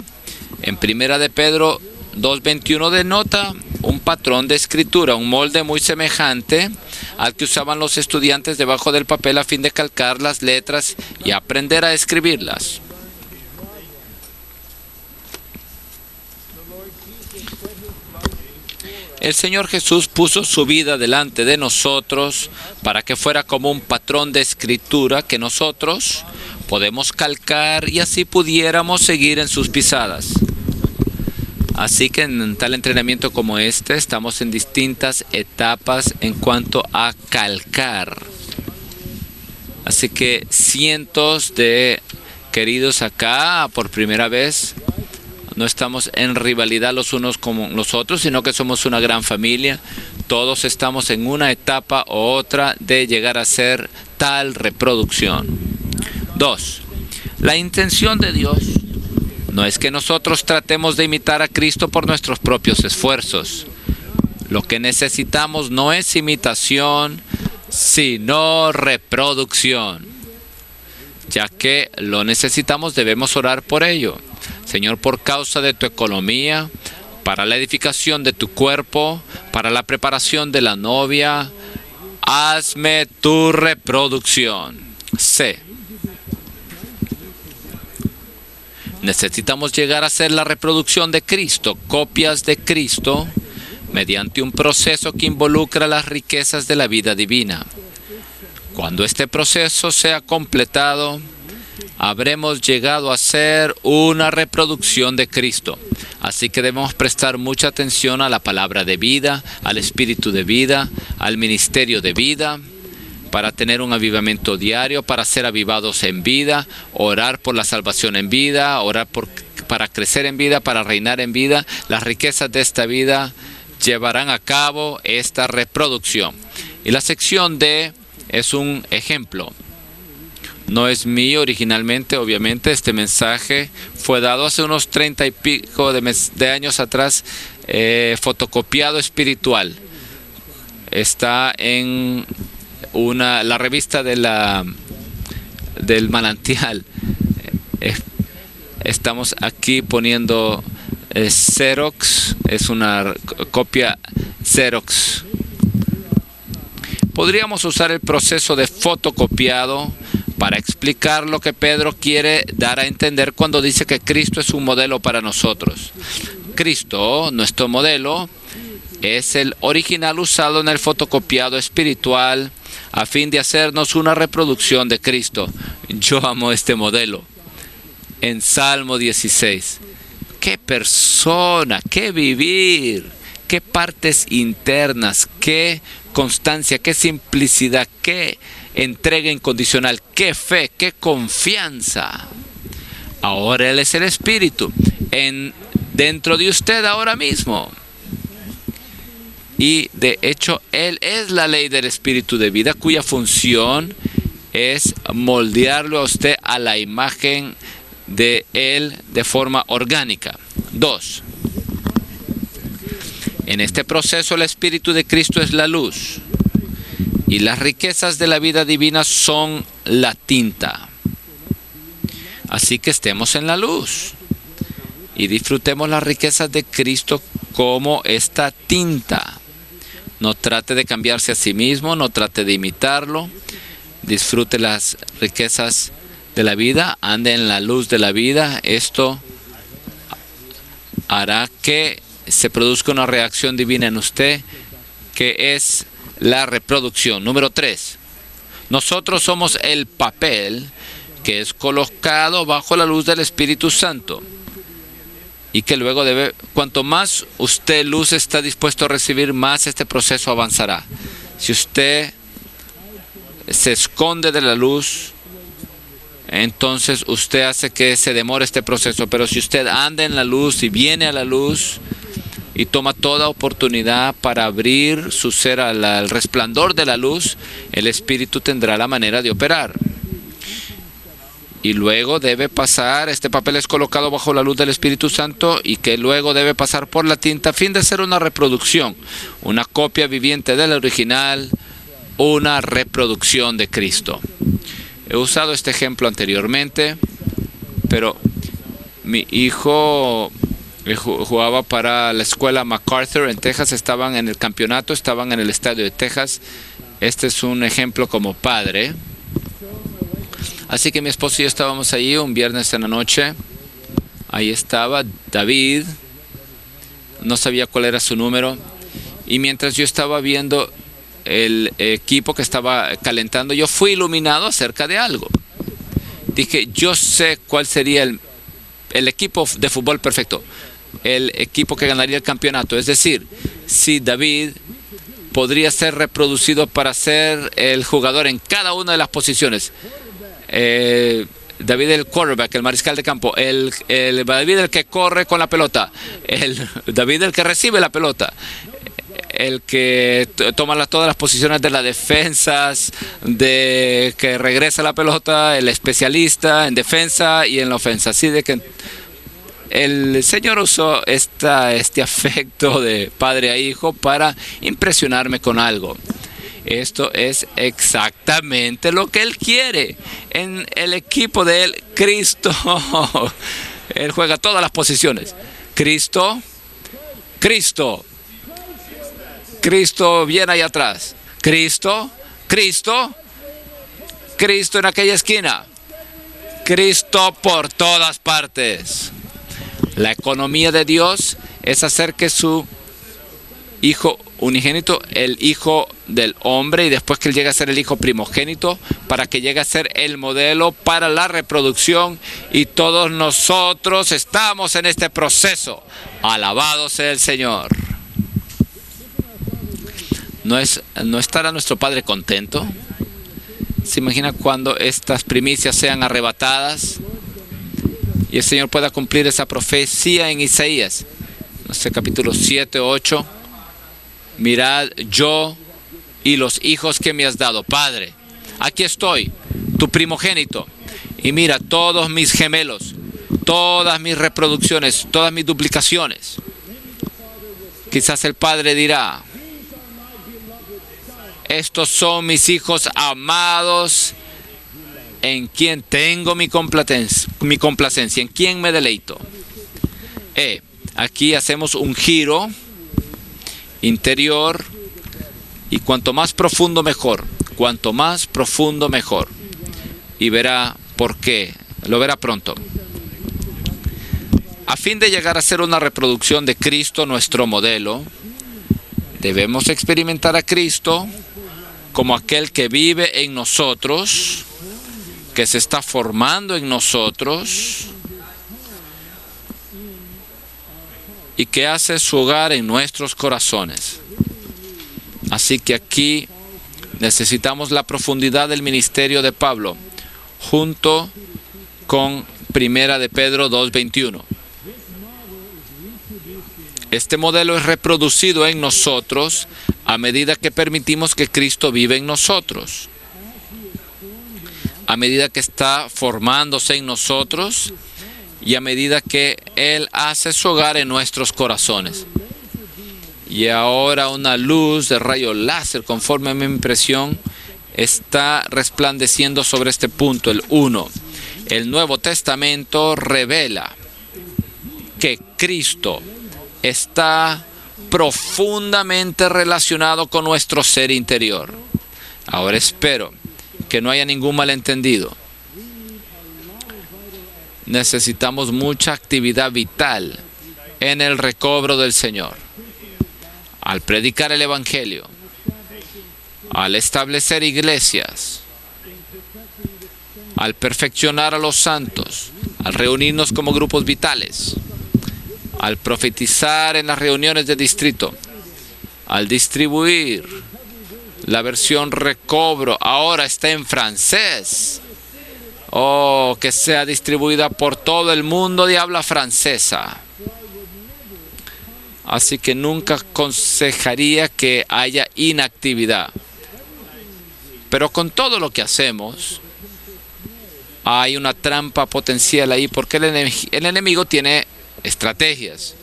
en 1 de Pedro 2:21 denota un patrón de escritura, un molde muy semejante al que usaban los estudiantes debajo del papel a fin de calcar las letras y aprender a escribirlas. El Señor Jesús puso su vida delante de nosotros para que fuera como un patrón de escritura que nosotros podemos calcar y así pudiéramos seguir en sus pisadas. Así que en tal entrenamiento como este estamos en distintas etapas en cuanto a calcar. Así que cientos de queridos acá por primera vez. No estamos en rivalidad los unos con los otros, sino que somos una gran familia. Todos estamos en una etapa u otra de llegar a ser tal reproducción. 2. La intención de Dios no es que nosotros tratemos de imitar a Cristo por nuestros propios esfuerzos. Lo que necesitamos no es imitación, sino reproducción. Ya que lo necesitamos, debemos orar por ello. Señor, por causa de tu economía, para la edificación de tu cuerpo, para la preparación de la novia, hazme tu reproducción. C. Necesitamos llegar a ser la reproducción de Cristo, copias de Cristo, mediante un proceso que involucra las riquezas de la vida divina. Cuando este proceso sea completado, habremos llegado a ser una reproducción de Cristo. Así que debemos prestar mucha atención a la palabra de vida, al espíritu de vida, al ministerio de vida, para tener un avivamiento diario, para ser avivados en vida, orar por la salvación en vida, orar para crecer en vida, para reinar en vida. Las riquezas de esta vida llevarán a cabo esta reproducción. Y la sección D es un ejemplo. No es mío originalmente, obviamente. Este mensaje fue dado hace unos 30 y pico de años atrás, fotocopiado espiritual. Está en la revista del manantial. Estamos aquí poniendo Xerox, es una copia Xerox. Podríamos usar el proceso de fotocopiado para explicar lo que Pedro quiere dar a entender cuando dice que Cristo es un modelo para nosotros. Cristo, nuestro modelo, es el original usado en el fotocopiado espiritual a fin de hacernos una reproducción de Cristo. Yo amo este modelo. En Salmo 16. ¡Qué persona! ¡Qué vivir! ¡Qué partes internas! ¡Qué constancia! ¡Qué simplicidad! ¡Qué entrega incondicional! ¡Qué fe! ¡Qué confianza! Ahora Él es el Espíritu dentro de usted ahora mismo. Y de hecho, Él es la ley del espíritu de vida, cuya función es moldearlo a usted a la imagen de Él de forma orgánica. 2. En este proceso el Espíritu de Cristo es la luz y las riquezas de la vida divina son la tinta. Así que estemos en la luz y disfrutemos las riquezas de Cristo como esta tinta. No trate de cambiarse a sí mismo, no trate de imitarlo. Disfrute las riquezas de la vida, ande en la luz de la vida. Esto hará que se produzca una reacción divina en usted, que es la reproducción. Número 3. Nosotros somos el papel que es colocado bajo la luz del Espíritu Santo y que luego debe, cuanto más usted luz está dispuesto a recibir, más este proceso avanzará. Si usted se esconde de la luz, entonces usted hace que se demore este proceso. Pero si usted anda en la luz y viene a la luz y toma toda oportunidad para abrir su ser al resplandor de la luz, el Espíritu tendrá la manera de operar. Y luego debe pasar, este papel es colocado bajo la luz del Espíritu Santo y que luego debe pasar por la tinta a fin de ser una reproducción, una copia viviente del original, una reproducción de Cristo. He usado este ejemplo anteriormente, pero mi hijo jugaba para la escuela MacArthur en Texas, estaban en el campeonato, estaban en el estadio de Texas. Este es un ejemplo como padre. Así que mi esposo y yo estábamos allí un viernes en la noche. Ahí estaba David, no sabía cuál era su número, y mientras yo estaba viendo el equipo que estaba calentando, yo fui iluminado acerca de algo. Dije, yo sé cuál sería el equipo de fútbol perfecto, el equipo que ganaría el campeonato. Es decir, si David podría ser reproducido para ser el jugador en cada una de las posiciones. David el quarterback, el mariscal de campo, David el que corre con la pelota, David el que recibe la pelota, el que toma todas las posiciones de las defensas, de que regresa la pelota, el especialista en defensa y en la ofensa. Así de que el Señor usó este afecto de padre a hijo para impresionarme con algo. Esto es exactamente lo que Él quiere en el equipo de Él, Cristo. Él juega todas las posiciones. Cristo viene ahí atrás. Cristo en aquella esquina. Cristo por todas partes. La economía de Dios es hacer que su Hijo unigénito, el Hijo del hombre, y después que Él llegue a ser el Hijo primogénito, para que llegue a ser el modelo para la reproducción, y todos nosotros estamos en este proceso. Alabado sea el Señor. ¿No estará nuestro Padre contento? ¿Se imagina cuando estas primicias sean arrebatadas y el Señor pueda cumplir esa profecía en Isaías? No sé, capítulo 7 o 8. Mirad, yo y los hijos que me has dado, Padre, aquí estoy, tu primogénito, y mira todos mis gemelos, todas mis reproducciones, todas mis duplicaciones. Quizás el Padre dirá, estos son mis hijos amados, en quien tengo mi complacencia, en quien me deleito. Aquí hacemos un giro interior, y cuanto más profundo mejor, y verá por qué, lo verá pronto. A fin de llegar a ser una reproducción de Cristo, nuestro modelo, debemos experimentar a Cristo como aquel que vive en nosotros, que se está formando en nosotros y que hace su hogar en nuestros corazones. Así que aquí necesitamos la profundidad del ministerio de Pablo, junto con Primera de Pedro 2:21. Este modelo es reproducido en nosotros a medida que permitimos que Cristo vive en nosotros. A medida que está formándose en nosotros y a medida que Él hace su hogar en nuestros corazones. Y ahora una luz de rayo láser, conforme a mi impresión, está resplandeciendo sobre este punto, el 1. El Nuevo Testamento revela que Cristo está profundamente relacionado con nuestro ser interior. Ahora espero que no haya ningún malentendido. Necesitamos mucha actividad vital en el recobro del Señor. Al predicar el Evangelio, al establecer iglesias, al perfeccionar a los santos, al reunirnos como grupos vitales, al profetizar en las reuniones de distrito, al distribuir la versión recobro, ahora está en francés, que sea distribuida por todo el mundo de habla francesa. Así que nunca aconsejaría que haya inactividad. Pero con todo lo que hacemos, hay una trampa potencial ahí, porque el enemigo tiene estrategias.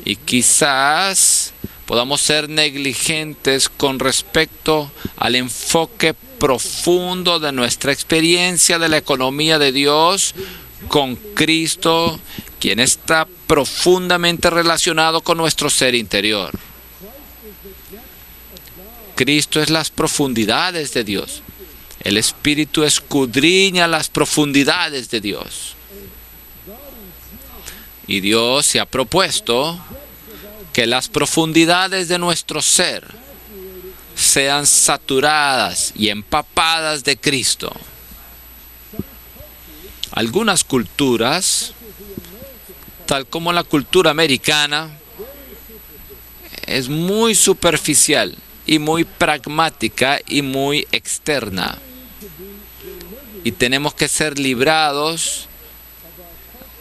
Y quizás podamos ser negligentes con respecto al enfoque profundo de nuestra experiencia de la economía de Dios con Cristo, quien está profundamente relacionado con nuestro ser interior. Cristo es las profundidades de Dios. El Espíritu escudriña las profundidades de Dios. Y Dios se ha propuesto que las profundidades de nuestro ser sean saturadas y empapadas de Cristo. Algunas culturas, tal como la cultura americana, es muy superficial y muy pragmática y muy externa. Y tenemos que ser librados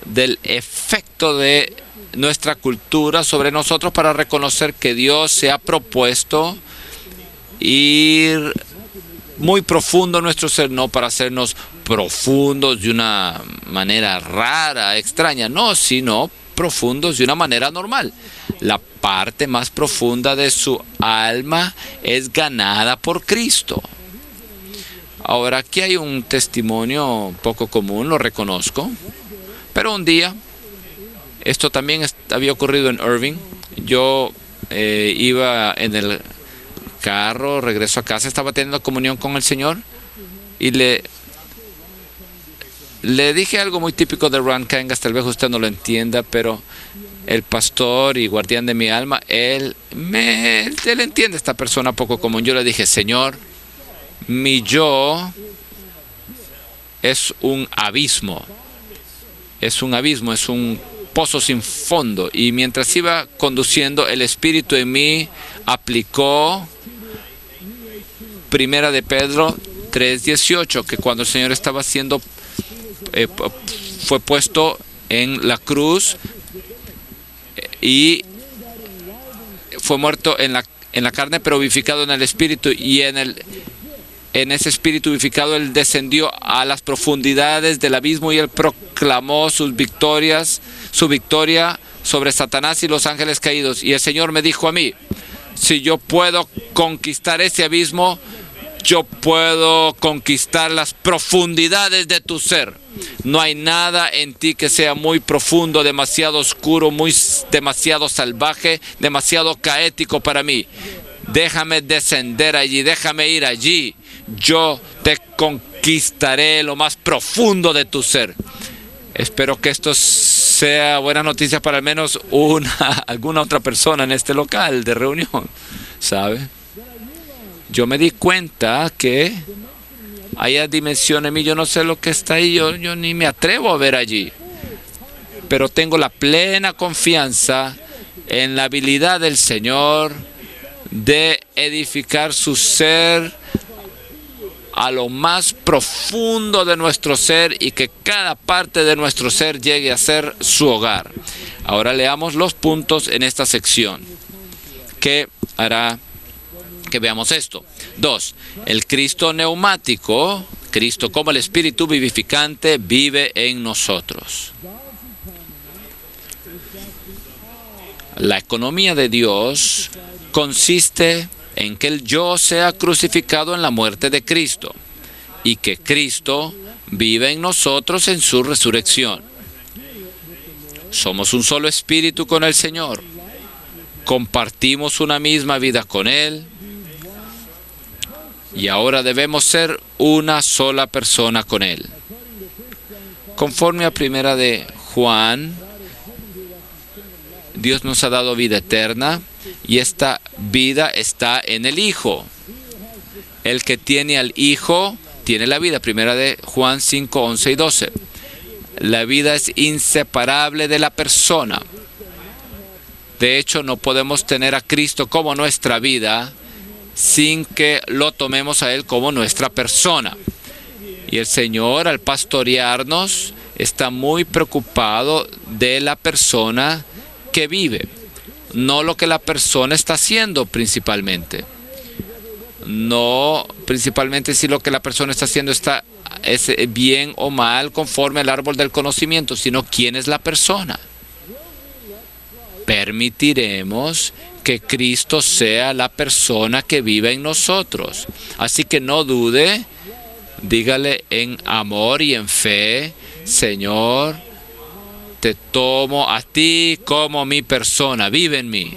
del efecto de nuestra cultura sobre nosotros para reconocer que Dios se ha propuesto ir muy profundo en nuestro ser, no para hacernos profundos de una manera rara, extraña, no, sino profundos de una manera normal. La parte más profunda de su alma es ganada por Cristo. Ahora, aquí hay un testimonio poco común, lo reconozco, pero un día, esto también había ocurrido en Irving. Yo iba en el carro, regreso a casa, estaba teniendo comunión con el Señor y le dije algo muy típico de Ron Kangas, tal vez usted no lo entienda, pero el pastor y guardián de mi alma, él entiende a esta persona poco común. Yo le dije: Señor, mi yo es un abismo, es un pozo sin fondo. Y mientras iba conduciendo, el Espíritu en mí aplicó Primera de Pedro 3:18, que cuando el Señor estaba siendo fue puesto en la cruz y fue muerto en la carne, pero vivificado en el Espíritu, y en ese Espíritu vivificado Él descendió a las profundidades del abismo y Él proclamó su victoria sobre Satanás y los ángeles caídos. Y el Señor me dijo a mí: si yo puedo conquistar ese abismo, yo puedo conquistar las profundidades de tu ser. No hay nada en ti que sea muy profundo, demasiado oscuro, demasiado salvaje, demasiado caético para mí. Déjame descender allí, déjame ir allí. Yo te conquistaré lo más profundo de tu ser. Espero que esto sea buena noticia para al menos alguna otra persona en este local de reunión, ¿sabe? Yo me di cuenta que hay dimensiones en mí, yo no sé lo que está ahí, yo ni me atrevo a ver allí. Pero tengo la plena confianza en la habilidad del Señor de edificar su ser a lo más profundo de nuestro ser y que cada parte de nuestro ser llegue a ser su hogar. Ahora leamos los puntos en esta sección que hará que veamos esto. 2. El Cristo neumático, Cristo como el Espíritu vivificante, vive en nosotros. La economía de Dios consiste en que el yo sea crucificado en la muerte de Cristo y que Cristo vive en nosotros en su resurrección. Somos un solo espíritu con el Señor. Compartimos una misma vida con Él. Y ahora debemos ser una sola persona con Él. Conforme a 1 de Juan, Dios nos ha dado vida eterna y esta vida está en el Hijo. El que tiene al Hijo tiene la vida. 1 de Juan 5, 11 y 12. La vida es inseparable de la persona. De hecho, no podemos tener a Cristo como nuestra vida sin que lo tomemos a Él como nuestra persona. Y el Señor, al pastorearnos, está muy preocupado de la persona que vive, no lo que la persona está haciendo principalmente. No principalmente si lo que la persona está haciendo es bien o mal conforme al árbol del conocimiento, sino quién es la persona. Permitiremos que Cristo sea la persona que vive en nosotros. Así que no dude, dígale en amor y en fe: Señor, te tomo a ti como mi persona, vive en mí.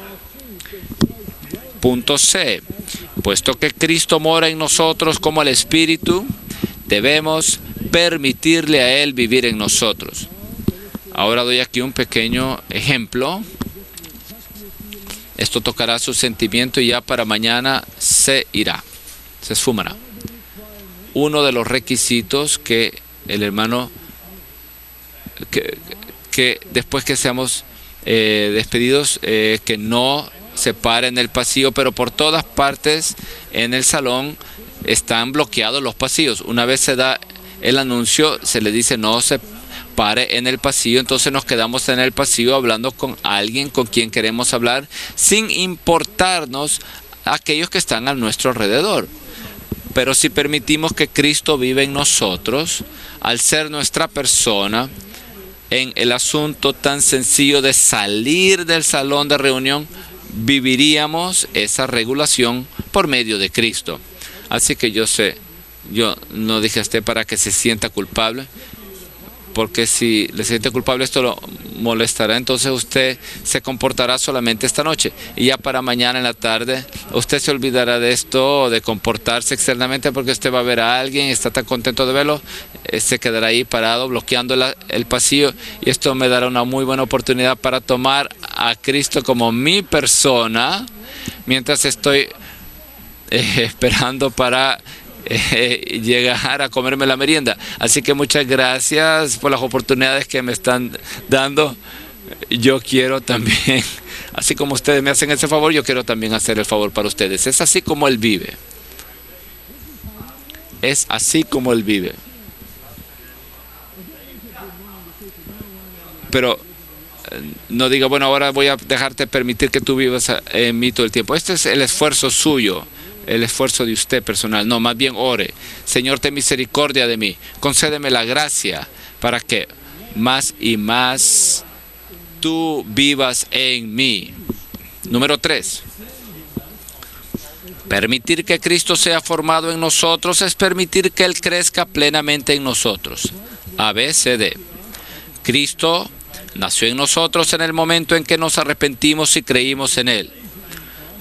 Punto C. Puesto que Cristo mora en nosotros como el Espíritu, debemos permitirle a Él vivir en nosotros. Ahora doy aquí un pequeño ejemplo. Esto tocará su sentimiento y ya para mañana se irá, se esfumará. Uno de los requisitos que el hermano, que después que seamos despedidos, que no se pare en el pasillo, pero por todas partes en el salón están bloqueados los pasillos. Una vez se da el anuncio, se le dice no se pare en el pasillo, entonces nos quedamos en el pasillo hablando con alguien con quien queremos hablar, sin importarnos a aquellos que están a nuestro alrededor. Pero si permitimos que Cristo vive en nosotros, al ser nuestra persona, en el asunto tan sencillo de salir del salón de reunión, viviríamos esa regulación por medio de Cristo. Así que yo no dije a usted para que se sienta culpable, porque si le siente culpable esto lo molestará, entonces usted se comportará solamente esta noche y ya para mañana en la tarde usted se olvidará de esto, de comportarse externamente, porque usted va a ver a alguien, está tan contento de verlo, se quedará ahí parado bloqueando el pasillo, y esto me dará una muy buena oportunidad para tomar a Cristo como mi persona mientras estoy esperando para llegar a comerme la merienda. Así que muchas gracias por las oportunidades que me están dando. Yo quiero también, así como ustedes me hacen ese favor, yo quiero también hacer el favor para ustedes. Es así como Él vive. Es así como Él vive. Pero no diga, bueno, ahora voy a dejarte permitir que tú vivas en mí todo el tiempo. Este es el esfuerzo suyo, el esfuerzo de usted personal. No, más bien ore: Señor, ten misericordia de mí, concédeme la gracia para que más y más tú vivas en mí. Número 3. Permitir que Cristo sea formado en nosotros es permitir que Él crezca plenamente en nosotros. ABCD. Cristo nació en nosotros en el momento en que nos arrepentimos y creímos en Él.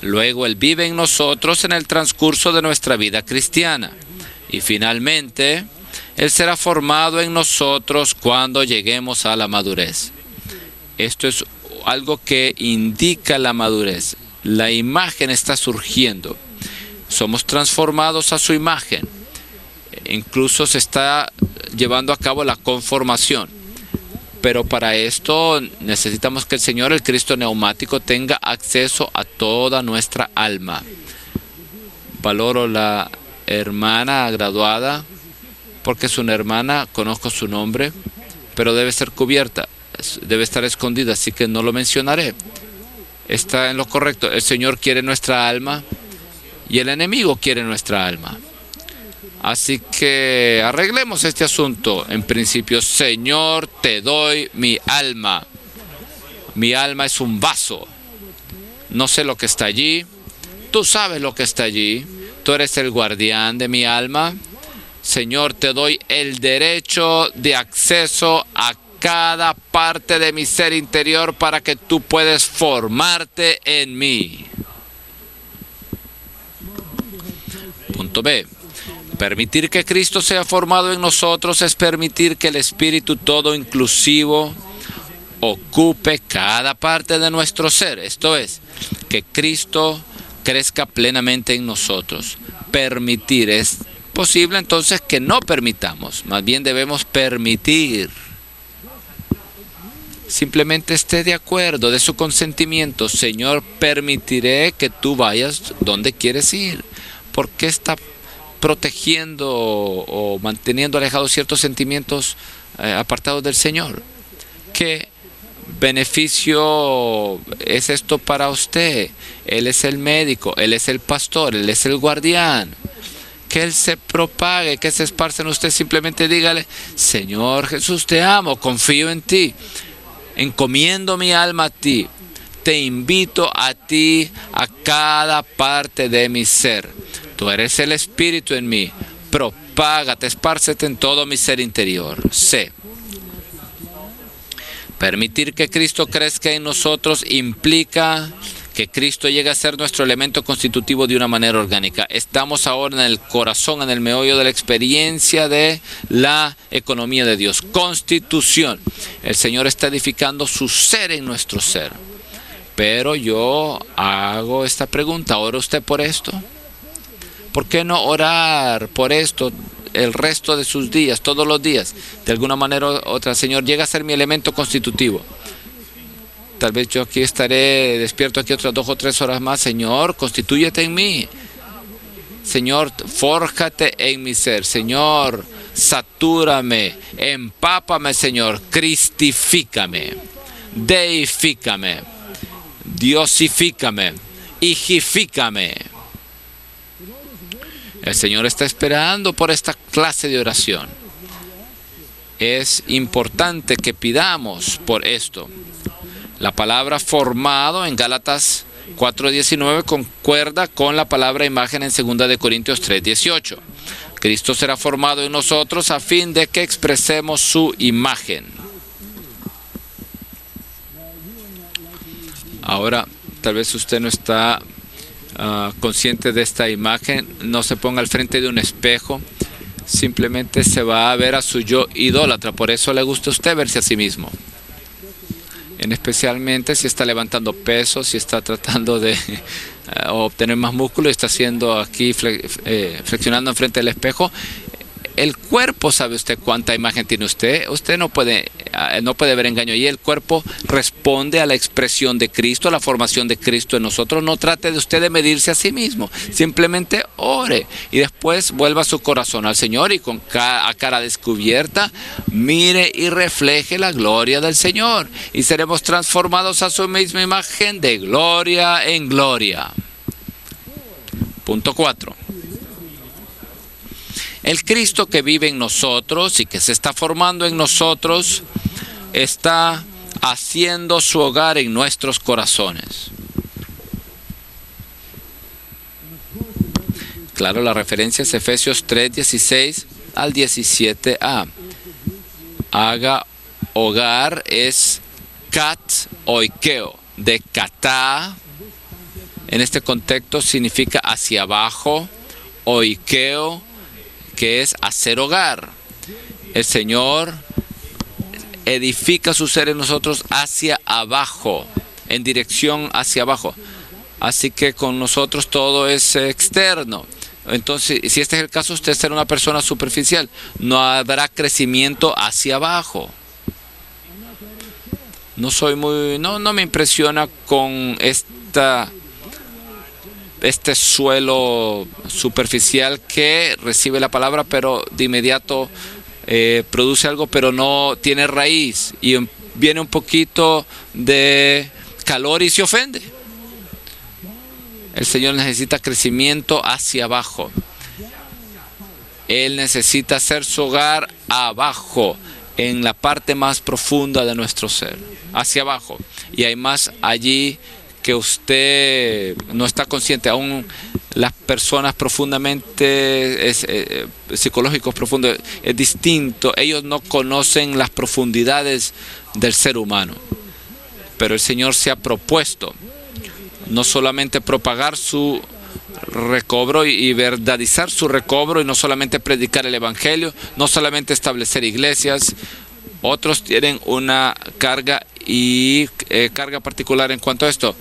Luego Él vive en nosotros en el transcurso de nuestra vida cristiana. Y finalmente, Él será formado en nosotros cuando lleguemos a la madurez. Esto es algo que indica la madurez. La imagen está surgiendo. Somos transformados a su imagen. Incluso se está llevando a cabo la conformación. Pero para esto necesitamos que el Señor, el Cristo neumático, tenga acceso a toda nuestra alma. Valoro la hermana graduada porque es una hermana, conozco su nombre, pero debe ser cubierta. debe estar escondida, así que no lo mencionaré. Está en lo correcto. El Señor quiere nuestra alma y el enemigo quiere nuestra alma. Así que arreglemos este asunto. En principio, Señor, te doy mi alma. Mi alma es un vaso. No sé lo que está allí. Tú sabes lo que está allí. Tú eres el guardián de mi alma. Señor, te doy el derecho de acceso a cada parte de mi ser interior para que tú puedas formarte en mí. Punto B. Permitir que Cristo sea formado en nosotros es permitir que el Espíritu todo inclusivo ocupe cada parte de nuestro ser. Esto es, que Cristo crezca plenamente en nosotros. Permitir es posible entonces que no permitamos, más bien debemos permitir. Simplemente esté de acuerdo, de su consentimiento. Señor, permitiré que tú vayas donde quieres ir. ¿Por qué está protegiendo o manteniendo alejados ciertos sentimientos apartados del Señor? ¿Qué beneficio es esto para usted? Él es el médico, Él es el pastor, Él es el guardián. Que Él se propague, que se esparce en usted. Simplemente dígale: Señor Jesús, te amo, confío en ti, encomiendo mi alma a ti, te invito a ti a cada parte de mi ser. Tú eres el Espíritu en mí, propágate, espárcete en todo mi ser interior. C. Permitir que Cristo crezca en nosotros implica que Cristo llegue a ser nuestro elemento constitutivo de una manera orgánica. Estamos ahora en el corazón, en el meollo de la experiencia de la economía de Dios. Constitución. El Señor está edificando su ser en nuestro ser. Pero yo hago esta pregunta: ¿ora usted por esto? ¿Por qué no orar por esto el resto de sus días, todos los días? De alguna manera u otra, Señor, llega a ser mi elemento constitutivo. Tal vez yo aquí estaré despierto aquí otras 2 o 3 horas más. Señor, constitúyete en mí. Señor, fórjate en mi ser. Señor, satúrame, empápame, Señor, cristifícame, deifícame, diosifícame, higifícame. El Señor está esperando por esta clase de oración. Es importante que pidamos por esto. La palabra formado en Gálatas 4:19 concuerda con la palabra imagen en 2 de Corintios 3:18. Cristo será formado en nosotros a fin de que expresemos su imagen. Ahora, tal vez usted no está consciente de esta imagen. No se ponga al frente de un espejo. Simplemente se va a ver a su yo idólatra. Por eso le gusta a usted verse a sí mismo. Especialmente si está levantando peso, si está tratando de obtener más músculo y está haciendo aquí, flexionando enfrente del espejo. El cuerpo, ¿sabe usted cuánta imagen tiene usted? Usted no puede ver engaño. Y el cuerpo responde a la expresión de Cristo, a la formación de Cristo en nosotros. No trate de usted de medirse a sí mismo. Simplemente ore y después vuelva su corazón al Señor y a cara descubierta mire y refleje la gloria del Señor. Y seremos transformados a su misma imagen de gloria en gloria. Punto 4. El Cristo que vive en nosotros y que se está formando en nosotros está haciendo su hogar en nuestros corazones. Claro, la referencia es Efesios 3:16 al 17a. Haga hogar es kat oikeo, de katá. En este contexto significa hacia abajo, oikeo, que es hacer hogar. El Señor edifica su ser en nosotros hacia abajo, en dirección hacia abajo. Así que con nosotros todo es externo. Entonces, si este es el caso, usted será una persona superficial. No habrá crecimiento hacia abajo. No me impresiona con este suelo superficial que recibe la palabra, pero de inmediato produce algo, pero no tiene raíz. Y viene un poquito de calor y se ofende. El Señor necesita crecimiento hacia abajo. Él necesita hacer su hogar abajo, en la parte más profunda de nuestro ser, hacia abajo. Y hay más allí que usted no está consciente. Aún las personas profundamente psicológicos profundos es distinto. Ellos no conocen las profundidades del ser humano. Pero el Señor se ha propuesto no solamente propagar su recobro y verdadizar su recobro, y no solamente predicar el evangelio, no solamente establecer iglesias. Otros tienen una carga y carga particular en cuanto a esto,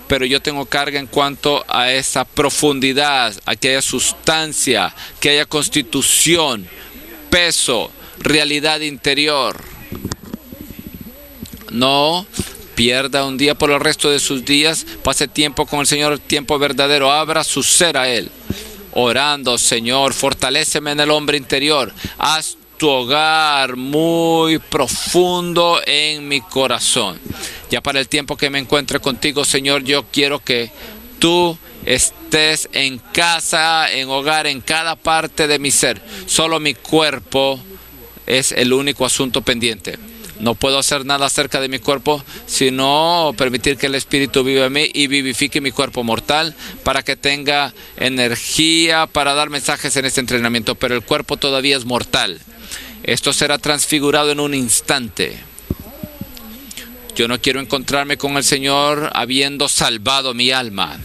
pero yo tengo carga en cuanto a esa profundidad, a que haya sustancia, que haya constitución, peso, realidad interior. No pierda un día por el resto de sus días. Pase tiempo con el Señor, tiempo verdadero. Abra su ser a Él, orando: Señor, fortaléceme en el hombre interior. Haz tu hogar muy profundo en mi corazón. Ya para el tiempo que me encuentre contigo, Señor, yo quiero que tú estés en casa, en hogar, en cada parte de mi ser. Solo mi cuerpo es el único asunto pendiente. No puedo hacer nada acerca de mi cuerpo, sino permitir que el Espíritu viva en mí y vivifique mi cuerpo mortal para que tenga energía para dar mensajes en este entrenamiento. Pero el cuerpo todavía es mortal. Esto será transfigurado en un instante. Yo no quiero encontrarme con el Señor habiendo salvado mi alma.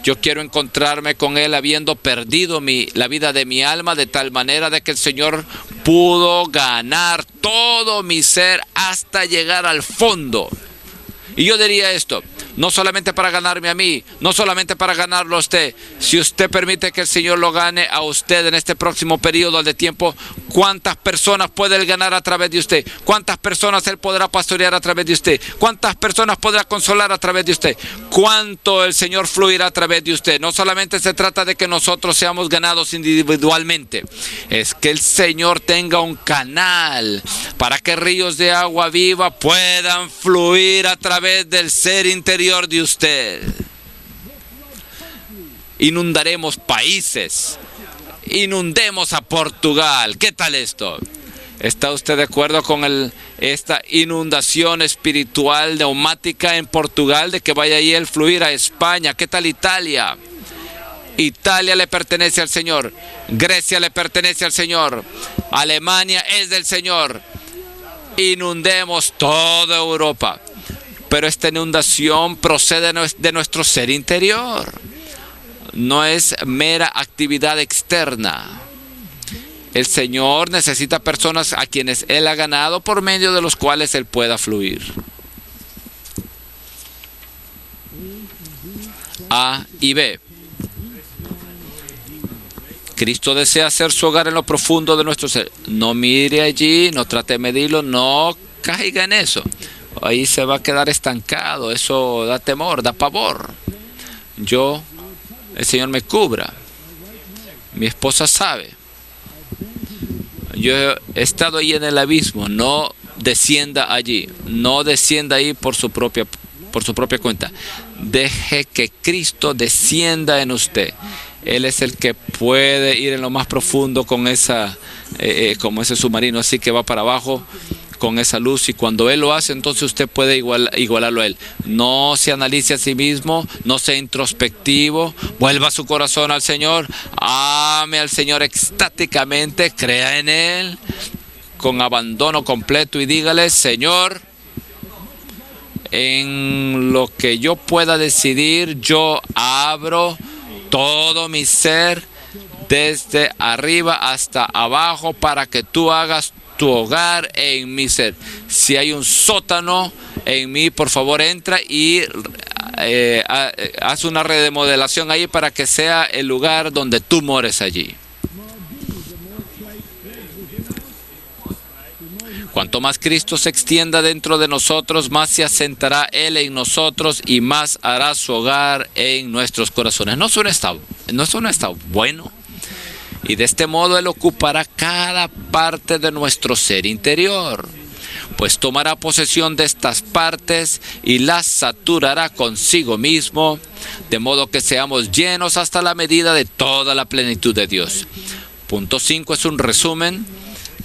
Yo quiero encontrarme con Él habiendo perdido la vida de mi alma, de tal manera de que el Señor pudo ganar todo mi ser hasta llegar al fondo. Y yo diría esto: no solamente para ganarme a mí, no solamente para ganarlo a usted. Si usted permite que el Señor lo gane a usted en este próximo periodo de tiempo, ¿cuántas personas puede Él ganar a través de usted? ¿Cuántas personas Él podrá pastorear a través de usted? ¿Cuántas personas podrá consolar a través de usted? ¿Cuánto el Señor fluirá a través de usted? No solamente se trata de que nosotros seamos ganados individualmente, es que el Señor tenga un canal para que ríos de agua viva puedan fluir a través del ser interior de usted. Inundaremos países, inundemos a Portugal. ¿Qué tal esto? ¿Está usted de acuerdo con esta inundación espiritual neumática en Portugal, de que vaya ahí el fluir a España? ¿Qué tal Italia? Italia le pertenece al Señor. Grecia le pertenece al Señor. Alemania es del Señor. Inundemos toda Europa. Pero esta inundación procede de nuestro ser interior. No es mera actividad externa. El Señor necesita personas a quienes Él ha ganado, por medio de los cuales Él pueda fluir. A y B. Cristo desea hacer su hogar en lo profundo de nuestro ser. No mire allí, no trate de medirlo, no caiga en eso. Ahí se va a quedar estancado. Eso da temor, da pavor. El Señor me cubra. Mi esposa sabe. Yo he estado ahí en el abismo. No descienda allí. No descienda ahí por su propia cuenta. Deje que Cristo descienda en usted. Él es el que puede ir en lo más profundo con como ese submarino, así que va para abajo con esa luz, y cuando Él lo hace, entonces usted puede igualarlo a Él. No se analice a sí mismo, no sea introspectivo, vuelva su corazón al Señor, ame al Señor extáticamente, crea en Él con abandono completo y dígale: Señor, en lo que yo pueda decidir, yo abro todo mi ser desde arriba hasta abajo para que tú hagas tu hogar en mi ser. Si hay un sótano en mí, por favor entra y haz una remodelación ahí para que sea el lugar donde tú mores allí. Cuanto más Cristo se extienda dentro de nosotros, más se asentará Él en nosotros y más hará su hogar en nuestros corazones. ¿No suena está bueno? Y de este modo Él ocupará cada parte de nuestro ser interior. pues tomará posesión de estas partes y las saturará consigo mismo, de modo que seamos llenos hasta la medida de toda la plenitud de Dios. Punto 5 es un resumen.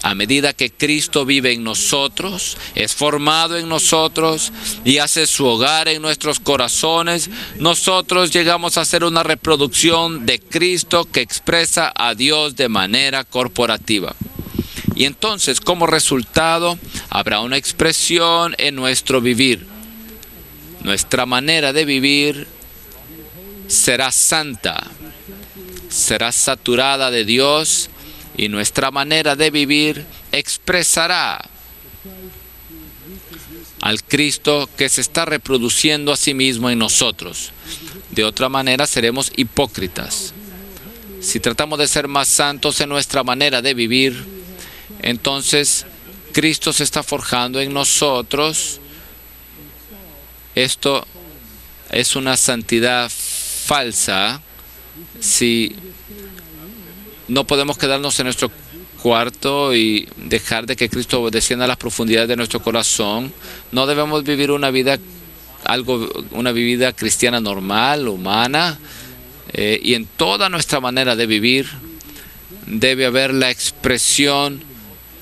A medida que Cristo vive en nosotros, es formado en nosotros y hace su hogar en nuestros corazones, nosotros llegamos a ser una reproducción de Cristo que expresa a Dios de manera corporativa. Y entonces, como resultado, habrá una expresión en nuestro vivir. Nuestra manera de vivir será santa, será saturada de Dios, y nuestra manera de vivir expresará al Cristo que se está reproduciendo a sí mismo en nosotros. De otra manera, seremos hipócritas. Si tratamos de ser más santos en nuestra manera de vivir, entonces Cristo se está forjando en nosotros. Esto es una santidad falsa. Si no podemos quedarnos en nuestro cuarto y dejar de que Cristo descienda a las profundidades de nuestro corazón. No debemos vivir una vida cristiana normal, humana, y en toda nuestra manera de vivir debe haber la expresión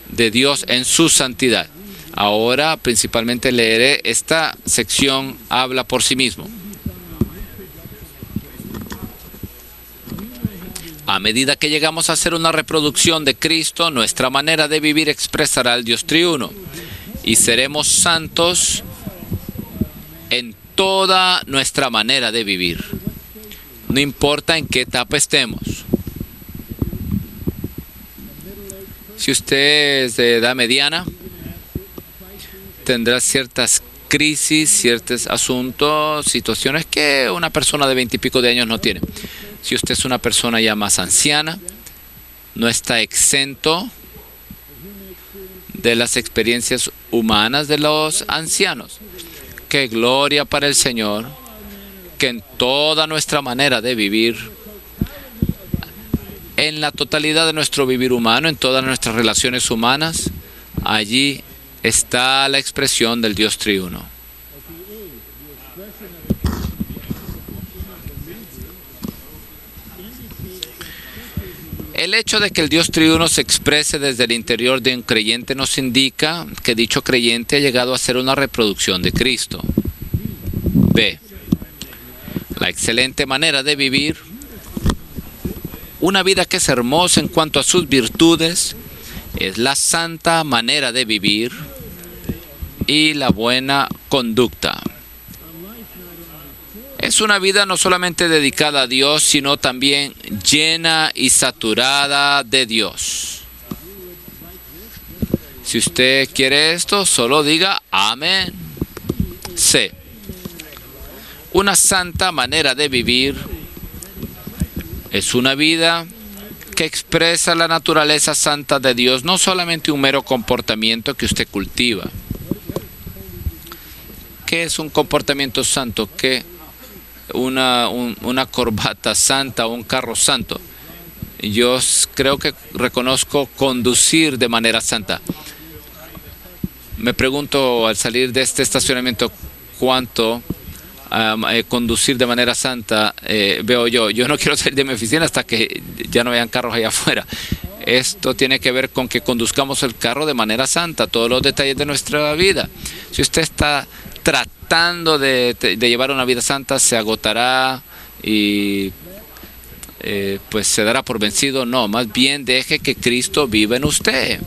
de Dios en su santidad. Ahora, principalmente leeré esta sección, habla por sí mismo. A medida que llegamos a ser una reproducción de Cristo, nuestra manera de vivir expresará al Dios triuno y seremos santos en toda nuestra manera de vivir. No importa en qué etapa estemos. Si usted es de edad mediana, tendrá ciertas crisis, ciertos asuntos, situaciones que una persona de 20 y pico de años no tiene. Si usted es una persona ya más anciana, no está exento de las experiencias humanas de los ancianos. ¡Qué gloria para el Señor! Que en toda nuestra manera de vivir, en la totalidad de nuestro vivir humano, en todas nuestras relaciones humanas, allí está la expresión del Dios triuno. El hecho de que el Dios triuno se exprese desde el interior de un creyente nos indica que dicho creyente ha llegado a ser una reproducción de Cristo. B. La excelente manera de vivir, una vida que es hermosa en cuanto a sus virtudes, es la santa manera de vivir y la buena conducta. Es una vida no solamente dedicada a Dios, sino también llena y saturada de Dios. Si usted quiere esto, solo diga amén. C. Una santa manera de vivir es una vida que expresa la naturaleza santa de Dios, no solamente un mero comportamiento que usted cultiva. ¿Qué es un comportamiento santo? ¿Qué? Una corbata santa o un carro santo. Yo creo que reconozco conducir de manera santa. Me pregunto al salir de este estacionamiento cuánto conducir de manera santa veo yo. Yo no quiero salir de mi oficina hasta que ya no hayan carros allá afuera. Esto tiene que ver con que conduzcamos el carro de manera santa, todos los detalles de nuestra vida. Si usted está tratando de llevar una vida santa, se agotará y pues se dará por vencido. No, más bien deje que Cristo viva en usted.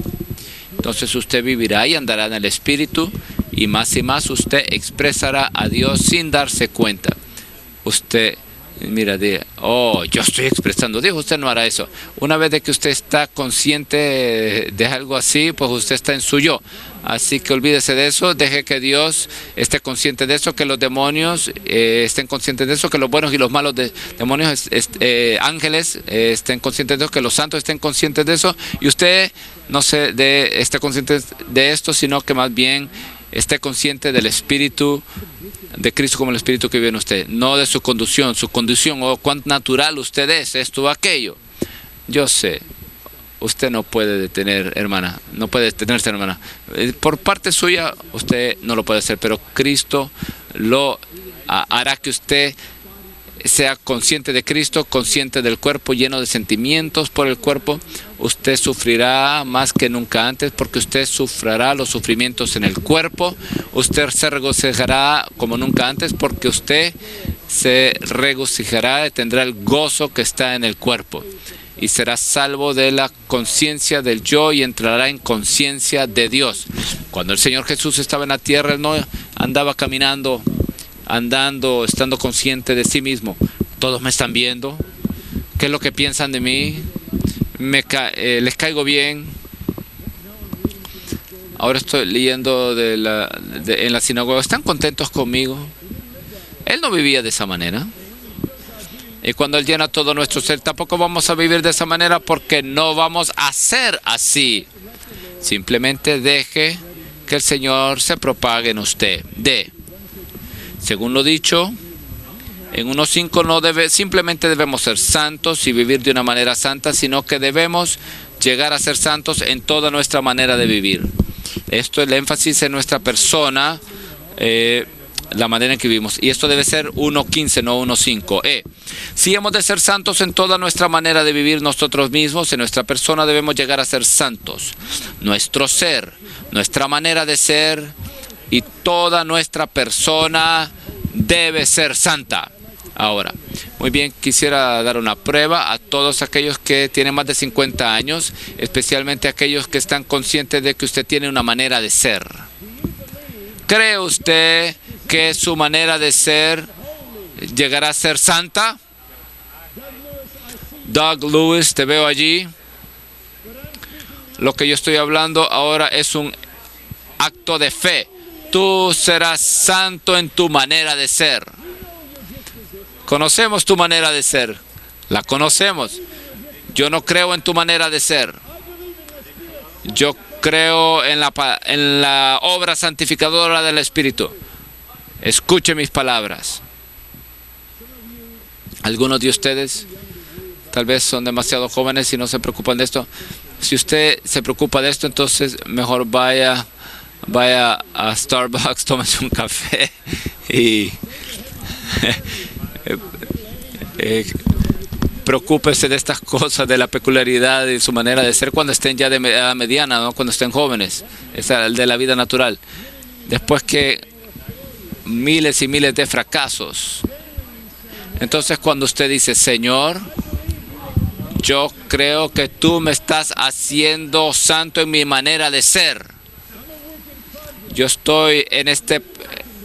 Entonces usted vivirá y andará en el Espíritu, y más usted expresará a Dios sin darse cuenta. Usted, mira, diga, oh, yo estoy expresando. Dijo, usted no hará eso. Una vez de que usted está consciente de algo así, pues usted está en su yo. Así que olvídese de eso, deje que Dios esté consciente de eso, que los demonios estén conscientes de eso, que los buenos y los malos demonios, ángeles, estén conscientes de eso, que los santos estén conscientes de eso, y usted no esté consciente de esto, sino que más bien esté consciente del Espíritu de Cristo como el Espíritu que vive en usted, no de su conducción o cuán natural usted es, esto o aquello. Yo sé, usted no puede detener, hermana. No puede detenerse, hermana. Por parte suya, usted no lo puede hacer, pero Cristo lo hará que usted sea consciente de Cristo, consciente del cuerpo, lleno de sentimientos por el cuerpo. Usted sufrirá más que nunca antes, porque usted sufrirá los sufrimientos en el cuerpo. Usted se regocijará como nunca antes, porque usted se regocijará y tendrá el gozo que está en el cuerpo. Y será salvo de la conciencia del yo y entrará en conciencia de Dios. Cuando el Señor Jesús estaba en la tierra, Él no andaba caminando, andando, estando consciente de sí mismo. Todos me están viendo. ¿Qué es lo que piensan de mí? Les caigo bien. Ahora estoy leyendo en la sinagoga. ¿Están contentos conmigo? Él no vivía de esa manera. Y cuando Él llena todo nuestro ser, tampoco vamos a vivir de esa manera, porque no vamos a ser así. Simplemente deje que el Señor se propague en usted. Según lo dicho en 1:5, simplemente debemos ser santos y vivir de una manera santa, sino que debemos llegar a ser santos en toda nuestra manera de vivir. Esto es el énfasis en nuestra persona, la manera en que vivimos. Y esto debe ser 1:15, no 1:5. Si hemos de ser santos en toda nuestra manera de vivir nosotros mismos, en nuestra persona debemos llegar a ser santos. Nuestro ser, nuestra manera de ser y toda nuestra persona debe ser santa. Ahora, muy bien, quisiera dar una prueba a todos aquellos que tienen más de 50 años, especialmente aquellos que están conscientes de que usted tiene una manera de ser. ¿Cree usted que su manera de ser llegará a ser santa? Doug Lewis, te veo allí. Lo que yo estoy hablando ahora es un acto de fe. Tú serás santo en tu manera de ser. Conocemos tu manera de ser. La conocemos. Yo no creo en tu manera de ser. Yo creo en la obra santificadora del Espíritu. Escuche mis palabras. Algunos de ustedes tal vez son demasiado jóvenes y no se preocupan de esto. Si usted se preocupa de esto, entonces mejor vaya a Starbucks, tómese un café y preocúpese de estas cosas, de la peculiaridad de su manera de ser cuando estén ya de edad mediana, ¿no? Cuando estén jóvenes. Es el de la vida natural. Después que miles y miles de fracasos. Entonces cuando usted dice, Señor, yo creo que tú me estás haciendo santo en mi manera de ser. Yo estoy en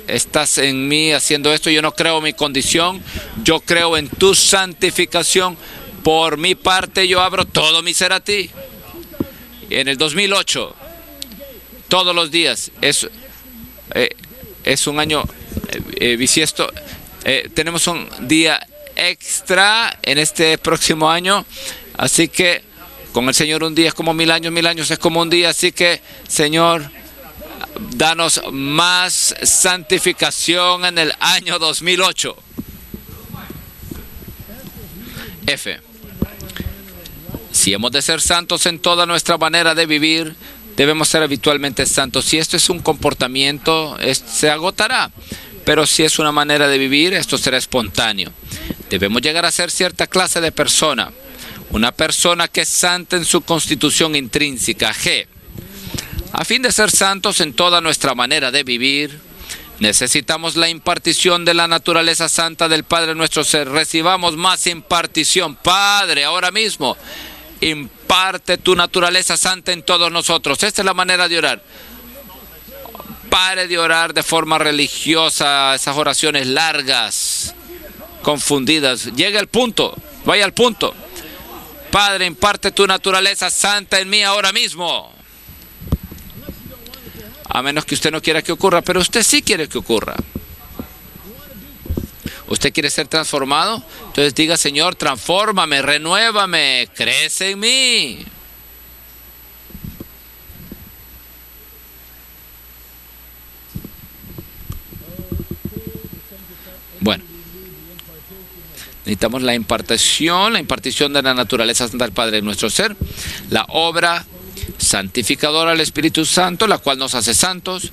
estás en mí haciendo esto. Yo no creo en mi condición. Yo creo en tu santificación. Por mi parte, yo abro todo mi ser a ti. En el 2008, todos los días, es un año bisiesto. Tenemos un día extra en este próximo año. Así que con el Señor un día es como 1000 años, 1000 años es como un día. Así que, Señor, danos más santificación en el año 2008. Si hemos de ser santos en toda nuestra manera de vivir, debemos ser habitualmente santos. Si esto es un comportamiento, se agotará. Pero si es una manera de vivir, esto será espontáneo. Debemos llegar a ser cierta clase de persona. Una persona que es santa en su constitución intrínseca. A fin de ser santos en toda nuestra manera de vivir, necesitamos la impartición de la naturaleza santa del Padre en nuestro ser. Recibamos más impartición. Padre, ahora mismo, imparte tu naturaleza santa en todos nosotros. Esta es la manera de orar. Pare de orar de forma religiosa, esas oraciones largas, confundidas. Llegue al punto, vaya al punto. Padre, imparte tu naturaleza santa en mí ahora mismo. A menos que usted no quiera que ocurra, pero usted sí quiere que ocurra. ¿Usted quiere ser transformado? Entonces diga, Señor, transfórmame, renuévame, crece en mí. Bueno, necesitamos la impartición de la naturaleza santa del Padre en nuestro ser. La obra santificadora del Espíritu Santo, la cual nos hace santos,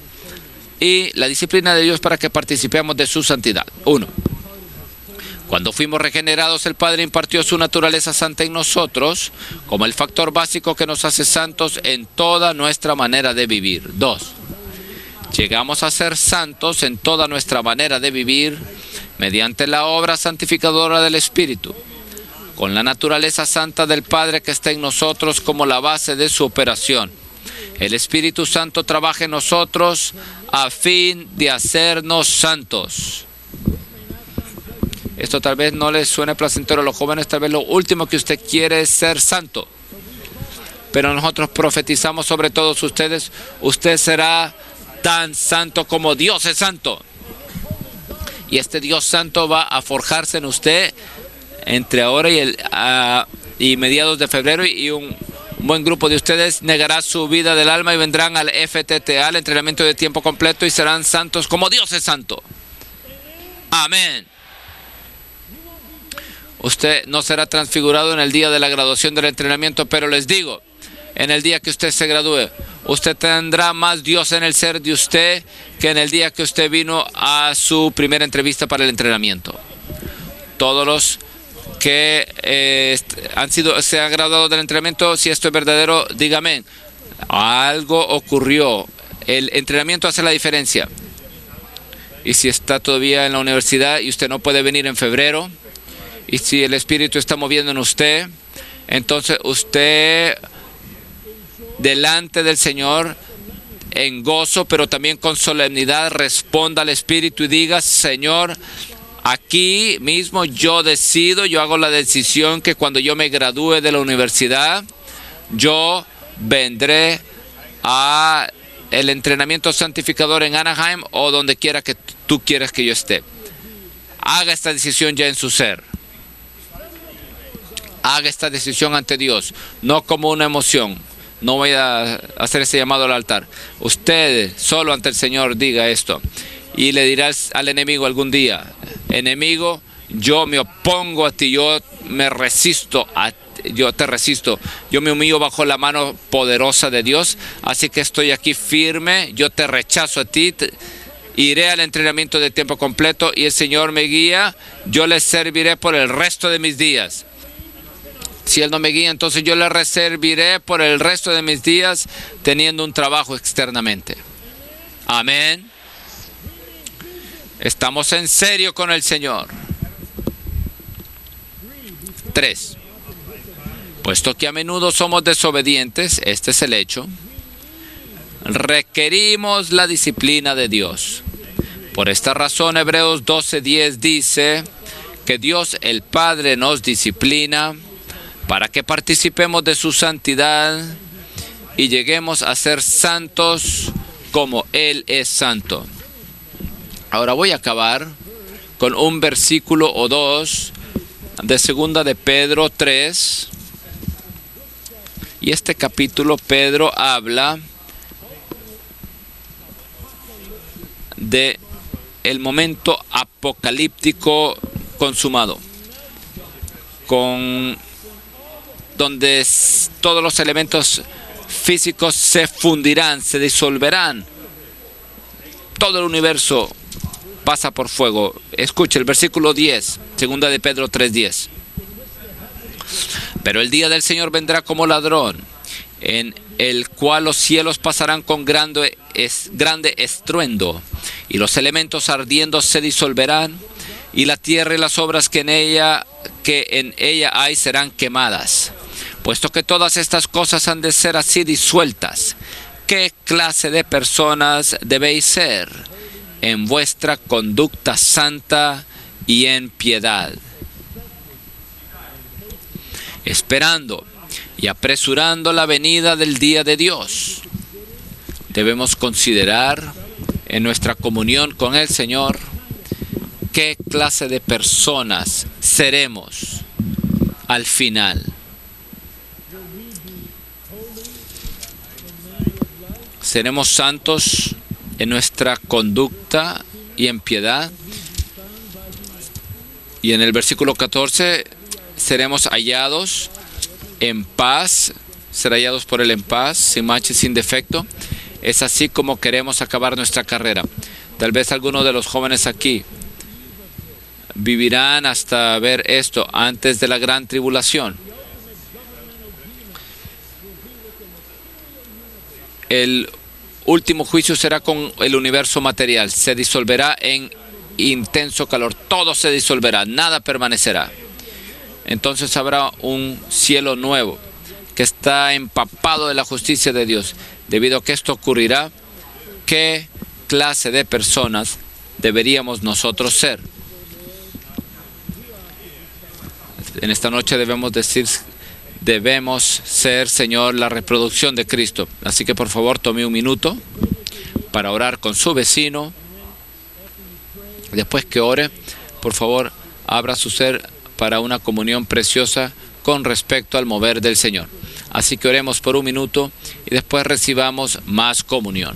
y la disciplina de Dios para que participemos de su santidad. 1. Cuando fuimos regenerados, el Padre impartió su naturaleza santa en nosotros como el factor básico que nos hace santos en toda nuestra manera de vivir. 2. Llegamos a ser santos en toda nuestra manera de vivir mediante la obra santificadora del Espíritu, con la naturaleza santa del Padre que está en nosotros como la base de su operación. El Espíritu Santo trabaja en nosotros a fin de hacernos santos. Esto tal vez no les suene placentero a los jóvenes, tal vez lo último que usted quiere es ser santo. Pero nosotros profetizamos sobre todos ustedes, usted será tan santo como Dios es santo. Y este Dios santo va a forjarse en usted entre ahora y mediados de febrero, y un buen grupo de ustedes negará su vida del alma y vendrán al FTTA, al entrenamiento de tiempo completo, y serán santos como Dios es santo. Amén. Usted no será transfigurado en el día de la graduación del entrenamiento, pero les digo, en el día que usted se gradúe, usted tendrá más Dios en el ser de usted que en el día que usted vino a su primera entrevista para el entrenamiento. Todos los que se han graduado del entrenamiento, si esto es verdadero, dígame. Algo ocurrió. El entrenamiento hace la diferencia. Y si está todavía en la universidad y usted no puede venir en febrero, y si el Espíritu está moviendo en usted, entonces usted delante del Señor en gozo, pero también con solemnidad, responda al Espíritu y diga: Señor, aquí mismo yo decido, yo hago la decisión que cuando yo me gradúe de la universidad, yo vendré a el entrenamiento santificador en Anaheim o donde quiera que tú quieras que yo esté. Haga esta decisión ya en su ser. Haga esta decisión ante Dios, no como una emoción. No voy a hacer ese llamado al altar. Usted solo ante el Señor diga esto. Y le dirás al enemigo algún día: enemigo, yo me opongo a ti, yo te resisto, yo me humillo bajo la mano poderosa de Dios, así que estoy aquí firme, yo te rechazo a ti, iré al entrenamiento de tiempo completo y el Señor me guía, yo le serviré por el resto de mis días. Si Él no me guía, entonces yo le serviré por el resto de mis días teniendo un trabajo externamente. Amén. Estamos en serio con el Señor. 3. Puesto que a menudo somos desobedientes, este es el hecho, requerimos la disciplina de Dios. Por esta razón, Hebreos 12:10 dice que Dios el Padre nos disciplina para que participemos de su santidad y lleguemos a ser santos como Él es santo. Ahora voy a acabar con un versículo o dos de 2 de Pedro 3. Y este capítulo Pedro habla de el momento apocalíptico consumado, donde todos los elementos físicos se fundirán, se disolverán. Todo el universo pasa por fuego. Escuche el versículo 10, 2 de Pedro 3:10. Pero el día del Señor vendrá como ladrón, en el cual los cielos pasarán con grande estruendo, y los elementos ardiendo se disolverán, y la tierra y las obras que en ella hay serán quemadas. Puesto que todas estas cosas han de ser así disueltas, ¿qué clase de personas debéis ser en vuestra conducta santa y en piedad? Esperando y apresurando la venida del día de Dios, debemos considerar en nuestra comunión con el Señor qué clase de personas seremos al final. ¿Seremos santos en nuestra conducta y en piedad? Y en el versículo 14, seremos hallados en paz ser hallados por Él en paz, sin mancha y sin defecto. Es así como queremos acabar nuestra carrera. Tal vez algunos de los jóvenes aquí vivirán hasta ver esto antes de la gran tribulación. El último juicio será con el universo material. Se disolverá en intenso calor. Todo se disolverá. Nada permanecerá. Entonces habrá un cielo nuevo que está empapado de la justicia de Dios. Debido a que esto ocurrirá, ¿qué clase de personas deberíamos nosotros ser? En esta noche debemos ser, Señor, la reproducción de Cristo. Así que por favor tome un minuto para orar con su vecino. Después que ore, por favor, abra su ser para una comunión preciosa con respecto al mover del Señor. Así que oremos por un minuto y después recibamos más comunión.